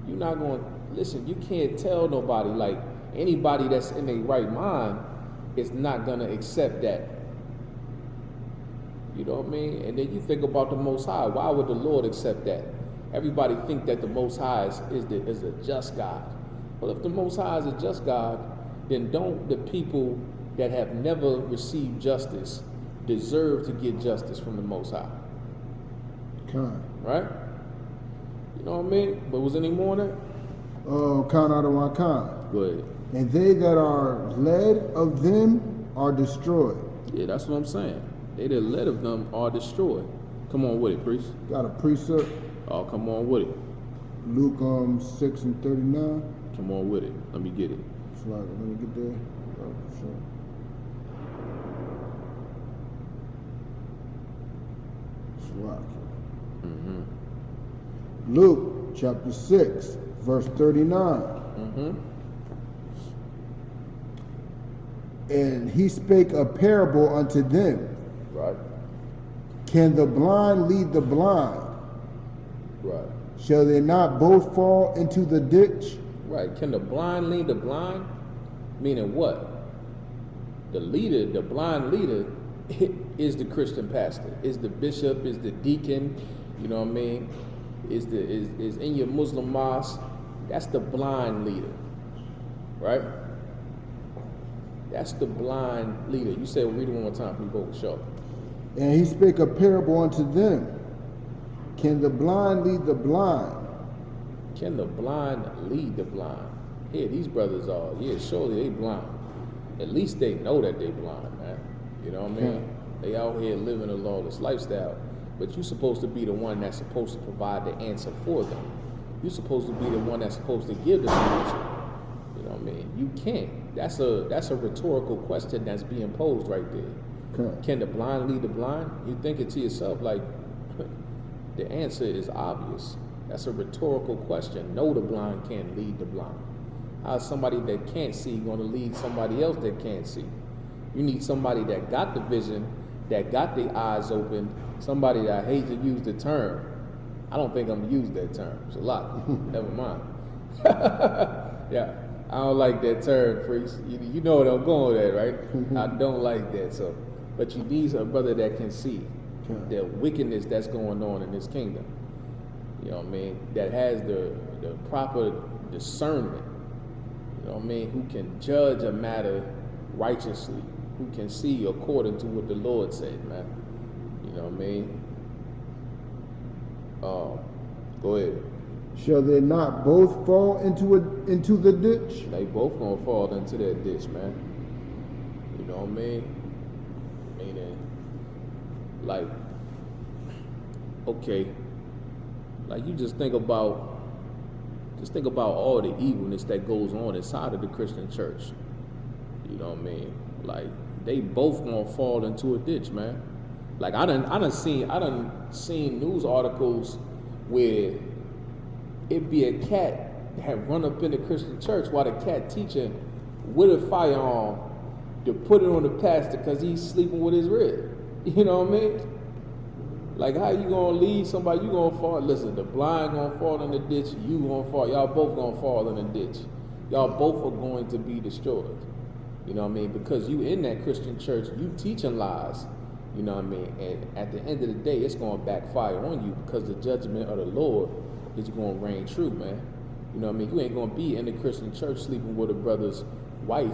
You're not going to, listen, you can't tell nobody, like, anybody that's in their right mind is not going to accept that. You know what I mean? And then you think about the Most High. Why would the Lord accept that? Everybody think that the Most High is a just God. Well, if the Most High is a just God, then don't the people that have never received justice deserve to get justice from the Most High? Right? You know what I mean? But was any more on that? Khan out of one Khan. Go ahead. And they that are led of them are destroyed. Yeah, that's what I'm saying. They that led of them are destroyed. Come on with it, priest. Got a precept. Oh, come on with it. Luke 6 and 39. Come on with it. Let me get it. It's like, let me get there. Oh, sure. It's like. Luke chapter 6, verse 39. And he spake a parable unto them. Right. Can the blind lead the blind? Right. Shall they not both fall into the ditch? Right. Can the blind lead the blind? Meaning what? The leader, the blind leader, is the Christian pastor, is the bishop, is the deacon, you know what I mean? Is in your Muslim mosque. That's the blind leader. Right? That's the blind leader. You said, read it one more time for me, both sure. And he spake a parable unto them. Can the blind lead the blind? Can the blind lead the blind? Yeah, these brothers are, yeah, surely they blind. At least they know that they blind, man. You know what I mean? Yeah. They out here living a lawless lifestyle. But you're supposed to be the one that's supposed to provide the answer for them. You're supposed to be the one that's supposed to give the solution. You know know what I mean? You can't. That's a rhetorical question that's being posed right there. Okay. Can the blind lead the blind? You think it to yourself, like, the answer is obvious. That's a rhetorical question. No, the blind can't lead the blind. How's somebody that can't see going to lead somebody else that can't see? You need somebody that got the vision, that got the eyes open, somebody that I hate to use the term. I don't think I'm going to use that term. It's a lot. Never mind. Yeah, I don't like that term, priest. You know what I'm going with that, right? I don't like that. So, but you need a brother that can see the wickedness that's going on in this kingdom. You know what I mean? That has the proper discernment. You know what I mean? Who can judge a matter righteously? Who can see according to what the Lord said, man? You know what I mean? Go ahead. Shall they not both fall into the ditch? They both gonna fall into that ditch, man. You know what I mean? Meaning, like, okay, like you just think about all the evilness that goes on inside of the Christian church. You know what I mean? Like, they both gonna fall into a ditch, man. Like, I done seen news articles where it be a cat had run up in the Christian church while the cat teaching with a firearm to put it on the pastor because he's sleeping with his rib. You know what I mean? Like, how you gonna lead somebody? You gonna fall? Listen, the blind gonna fall in the ditch. You gonna fall. Y'all both gonna fall in the ditch. Y'all both are going to be destroyed. You know what I mean? Because you in that Christian church, you teaching lies. You know what I mean? And at the end of the day, it's gonna backfire on you because the judgment of the Lord is gonna reign true, man. You know what I mean? You ain't gonna be in the Christian church sleeping with a brother's wife.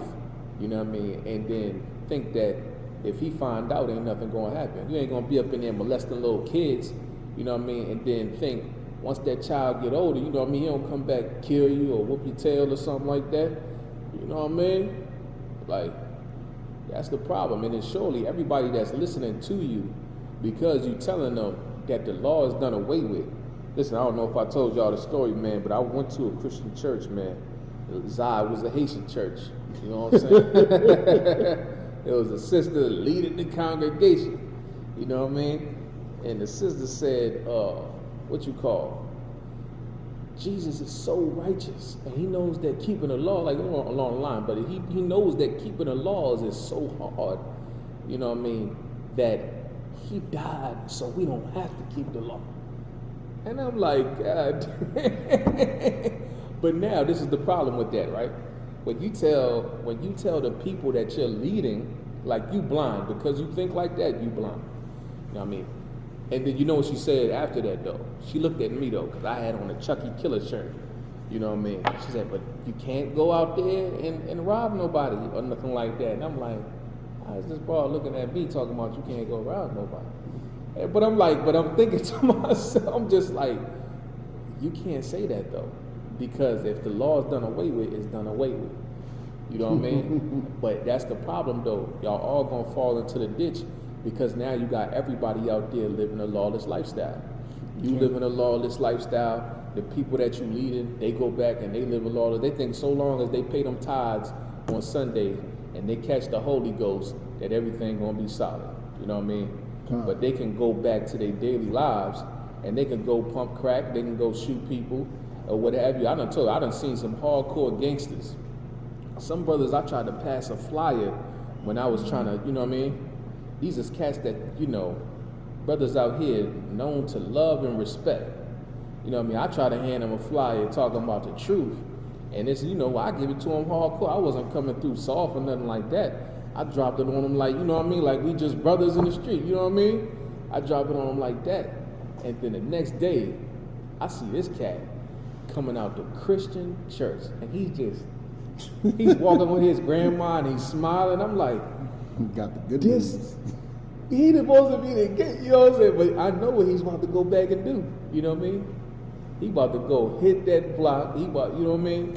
You know what I mean? And then think that if he find out, ain't nothing gonna happen. You ain't gonna be up in there molesting little kids, you know what I mean? And then think once that child get older, you know what I mean, he don't come back, kill you or whoop your tail or something like that. You know what I mean? Like, that's the problem. And then surely everybody that's listening to you, because you telling them that the law is done away with. Listen, I don't know if I told y'all the story, man, but I went to a Christian church, man. Zai was a Haitian church. You know what I'm saying? There was a sister leading the congregation. You know what I mean? And the sister said, Jesus is so righteous, and he knows that keeping the law, like along the line, but he knows that keeping the laws is so hard, you know what I mean, that he died so we don't have to keep the law. And I'm like, God. But now this is the problem with that, right? When you tell the people that you're leading, like, you blind, because you think like that, you blind. You know what I mean? And then you know what she said after that, though? She looked at me, though, because I had on a Chucky Killer shirt. You know what I mean? She said, but you can't go out there and rob nobody or nothing like that. And I'm like, how's this broad looking at me talking about you can't go rob nobody? But I'm thinking to myself, I'm just like, you can't say that, though. Because if the law is done away with, it's done away with. You know what I mean? But that's the problem, though. Y'all all gonna fall into the ditch because now you got everybody out there living a lawless lifestyle. You live in a lawless lifestyle. The people that you leading, they go back and they live a lawless. They think so long as they pay them tithes on Sunday and they catch the Holy Ghost that everything gonna be solid. You know what I mean? But they can go back to their daily lives and they can go pump crack. They can go shoot people or what have you. I done seen some hardcore gangsters. Some brothers, I tried to pass a flyer when I was trying to, you know what I mean? These is cats that, you know, brothers out here known to love and respect. You know what I mean? I tried to hand them a flyer talking about the truth. And it's, you know, I give it to them hardcore. I wasn't coming through soft or nothing like that. I dropped it on them like, you know what I mean? Like we just brothers in the street, you know what I mean? I dropped it on them like that. And then the next day, I see this cat coming out the Christian church. And he's walking with his grandma and he's smiling. I'm like, got the good news. He supposed to be the gate, you know what I'm saying? But I know what he's about to go back and do. You know what I mean? He about to go hit that block. You know what I mean?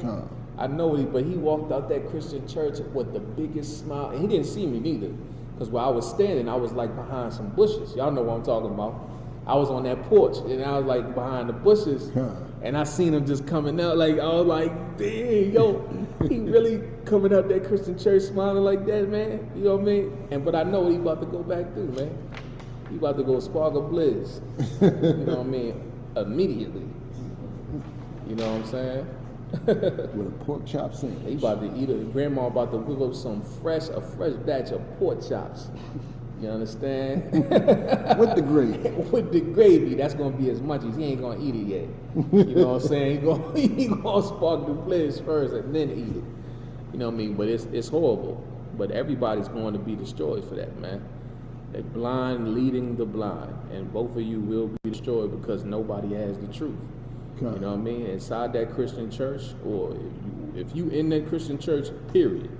I know but he walked out that Christian church with the biggest smile. And he didn't see me neither. Because where I was standing, I was like behind some bushes. Y'all know what I'm talking about. I was on that porch and I was like behind the bushes. And I seen him just coming out, like, I was like, dang, yo, he really coming out that Christian church smiling like that, man. You know what I mean? But I know he about to go back through, man. He about to go sparkle blizz. You know what I mean? Immediately. You know what I'm saying? With a pork chop sandwich. He about to eat it. Grandma about to whip up a fresh batch of pork chops. You understand? With the gravy. With the gravy, that's gonna be as much as he ain't gonna eat it yet. You know what I'm saying? He gonna spark the bliss first and then eat it. You know what I mean? But it's horrible. But everybody's going to be destroyed for that, man. The blind leading the blind, and both of you will be destroyed because nobody has the truth. Okay. You know what I mean? Inside that Christian church, or if you in that Christian church, period,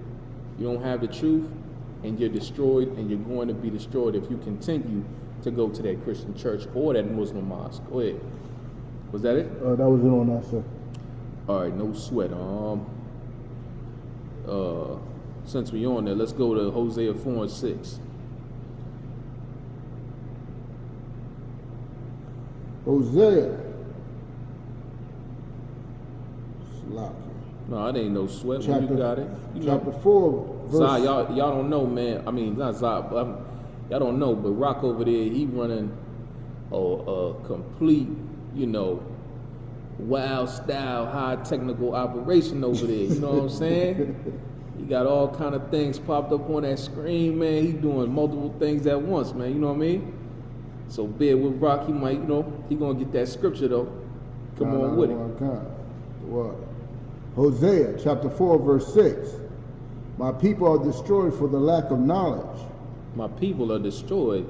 you don't have the truth, and you're destroyed, and you're going to be destroyed if you continue to go to that Christian church or that Muslim mosque. Go ahead. Was that it? That was it on that, sir. All right, no sweat. Since we on there, let's go to Hosea 4:6. Hosea. No, it ain't no sweat. When you got it. Chapter 4, verse. Zah, y'all don't know, man. I mean, not Zah, but y'all don't know, but Rock over there, he running a complete, wild style, high technical operation over there. You know what I'm saying? He got all kind of things popped up on that screen, man. He doing multiple things at once, man. You know what I mean? So bear with Rock. He might, he gonna get that scripture though. Come on with it. What? Hosea chapter 4 verse 6. My people are destroyed for the lack of knowledge. My people are destroyed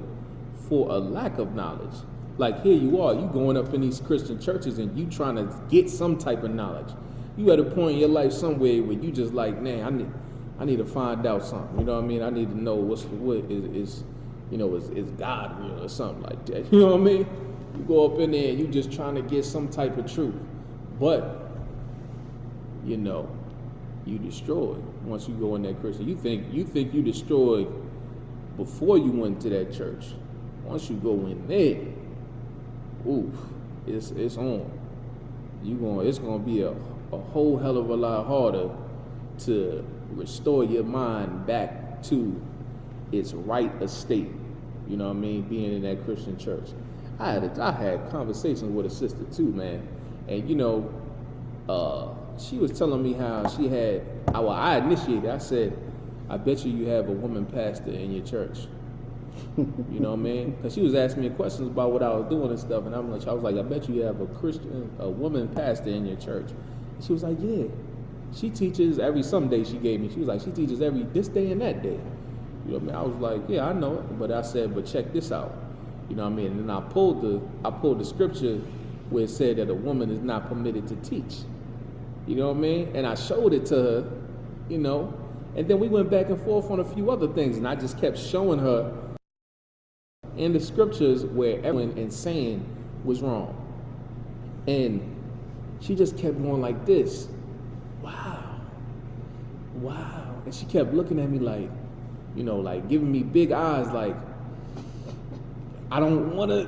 for a lack of knowledge. Like here you are, you going up in these Christian churches and you trying to get some type of knowledge. You at a point in your life somewhere where you just like, man, I need to find out something. You know what I mean? I need to know what is God real or something like that. You know what I mean? You go up in there and you just trying to get some type of truth. But you destroyed once you go in that Christian. You think you destroyed before you went to that church. Once you go in there, oof, it's on. It's gonna be a whole hell of a lot harder to restore your mind back to its right estate. You know what I mean? Being in that Christian church. I had conversations with a sister too, man, and she was telling me how she had. I initiated. I said, "I bet you have a woman pastor in your church." You know what I mean? Because she was asking me questions about what I was doing and stuff, and I was like, "I bet you have a woman pastor in your church." And she was like, "Yeah, she teaches every Sunday." She gave me. She was like, "She teaches every this day and that day." You know what I mean? I was like, "Yeah, I know it," but I said, "But check this out." You know what I mean? And then I pulled the scripture where it said that a woman is not permitted to teach. You know what I mean? And I showed it to her, and then we went back and forth on a few other things, and I just kept showing her in the scriptures where everyone and saying was wrong. And she just kept going like this. Wow. And she kept looking at me like, like giving me big eyes like, I don't want to,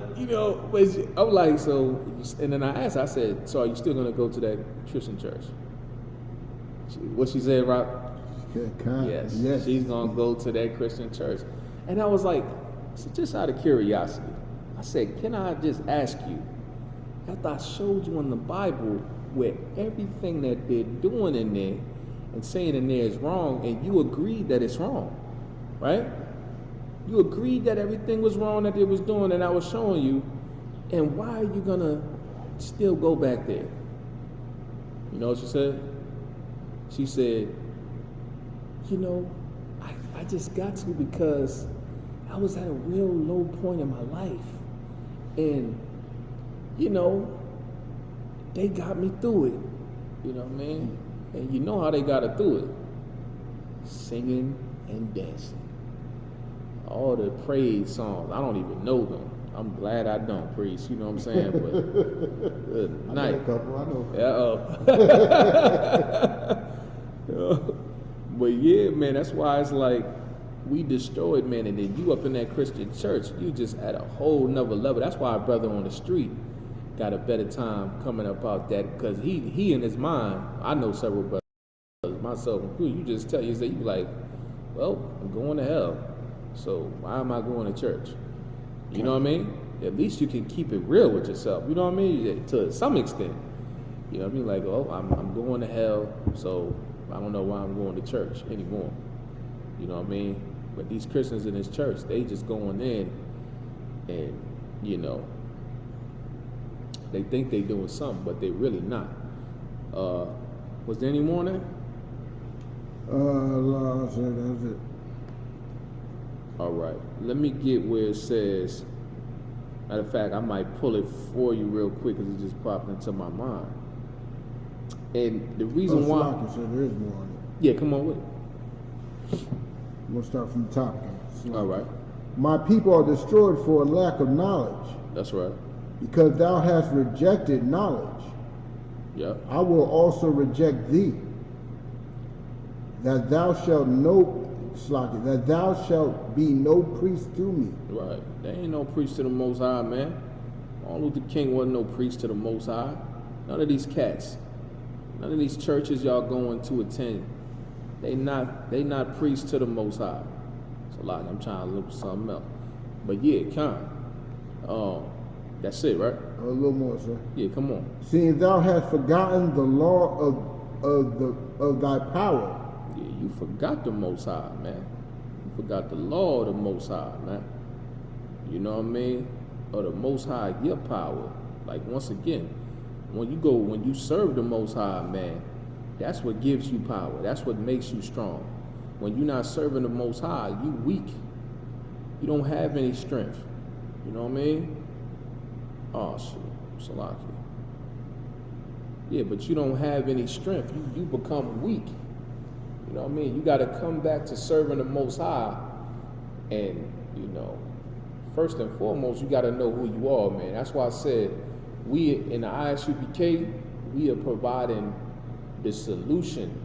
I'm like, so, and then I asked her, I said, so are you still going to go to that Christian church? What she said, Rob? Yes. She's going to go to that Christian church. And I was like, so just out of curiosity, I said, can I just ask you, after I showed you in the Bible where everything that they're doing in there and saying in there is wrong, and you agreed that it's wrong, right? You agreed that everything was wrong that they was doing and I was showing you, and why are you gonna still go back there? You know what she said? She said, I just got to because I was at a real low point in my life. And, they got me through it. You know what I mean? And you know how they got her through it. Singing and dancing. All the praise songs, I don't even know them. I'm glad I don't praise, you know what I'm saying? But good night. But yeah, man, that's why it's like we destroyed, man, and then you up in that Christian church, you just at a whole nother level. That's why our brother on the street, got a better time coming about that, because he in his mind, I know several brothers, myself included, you just tell you be like, well, I'm going to hell, so why am I going to church? You know what I mean? At least you can keep it real with yourself. You know what I mean? To some extent. You know what I mean? Like, oh, I'm going to hell, so I don't know why I'm going to church anymore. You know what I mean? But these Christians in this church, they just going in and, you know, they think they doing something, but they really not. Was there any more on that? That's it. All right. Let me get where it says, matter of fact, I might pull it for you real quick because it just popped into my mind. And the reason why... there is more on it. Yeah, come on with it. We'll start from the top again. All right. My people are destroyed for a lack of knowledge. That's right. Because thou hast rejected knowledge. Yeah. I will also reject thee, that thou shalt that thou shalt be no priest to me. Right. There ain't no priest to the Most High, man. Martin Luther King wasn't no priest to the Most High. None of these cats, none of these churches y'all going to attend, they not priests to the Most High. It's a lot. I'm trying to look for something else. But yeah, that's it, right? A little more, sir. Yeah, come on. Seeing thou hast forgotten the law of thy power. Yeah, you forgot the Most High, man. You forgot the law of the Most High, man. You know what I mean? Or the Most High, your power. Like, once again, when you serve the Most High, man, that's what gives you power. That's what makes you strong. When you're not serving the Most High, you weak. You don't have any strength. You know what I mean? Oh, shit. Salaki. Yeah, but you don't have any strength. You become weak. You know what I mean? You got to come back to serving the Most High. And, you know, first and foremost, you got to know who you are, man. That's why I said we in the Isupk, we are providing the solution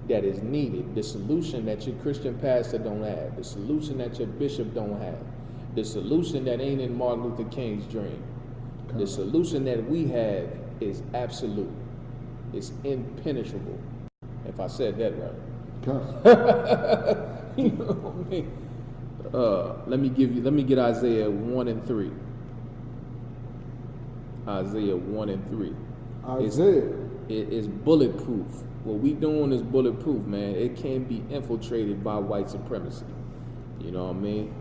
that is needed, the solution that your Christian pastor don't have, the solution that your bishop don't have, the solution that ain't in Martin Luther King's dream. The solution that we have is absolute. It's impenetrable. If I said that right. You know what I mean? Let me get Isaiah 1 and 3. Isaiah 1 and 3. It's bulletproof. What we doing is bulletproof, man. It can't be infiltrated by white supremacy. You know what I mean?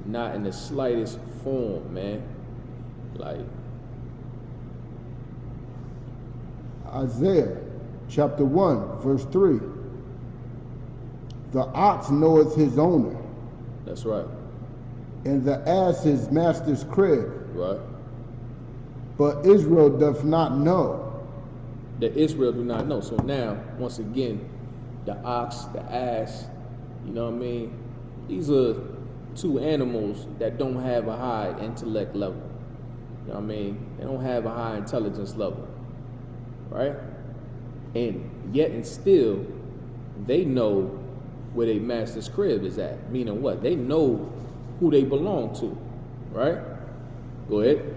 Not in the slightest form, man. Like Isaiah chapter 1, verse 3. The ox knoweth his owner. That's right. And the ass his master's crib. Right. But Israel doth not know. That Israel do not know. So now, once again, the ox, the ass, you know what I mean? These are two animals that don't have a high intellect level. You know what I mean? They don't have a high intelligence level. Right? And yet and still, they know where their master's crib is at. Meaning what? They know who they belong to. Right? Go ahead.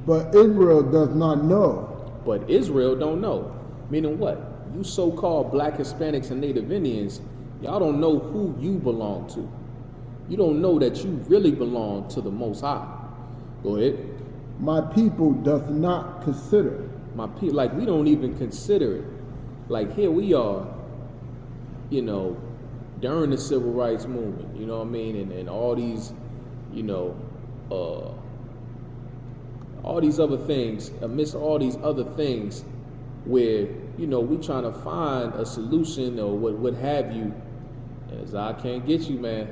But Israel does not know. But Israel don't know. Meaning what? You so-called black Hispanics and Native Indians, y'all don't know who you belong to. You don't know that you really belong to the Most High. Go ahead. My people doth not consider. My people, like, we don't even consider it. Like, here we are, you know, during the civil rights movement, you know what I mean? And all these, you know, all these other things, amidst all these other things where, you know, we trying to find a solution or what have you. As I can't get you, man.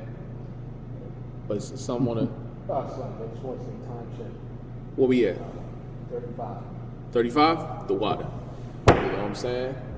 But someone to... I just want to see time check. Where we at? 35. 35? The water. You know what I'm saying?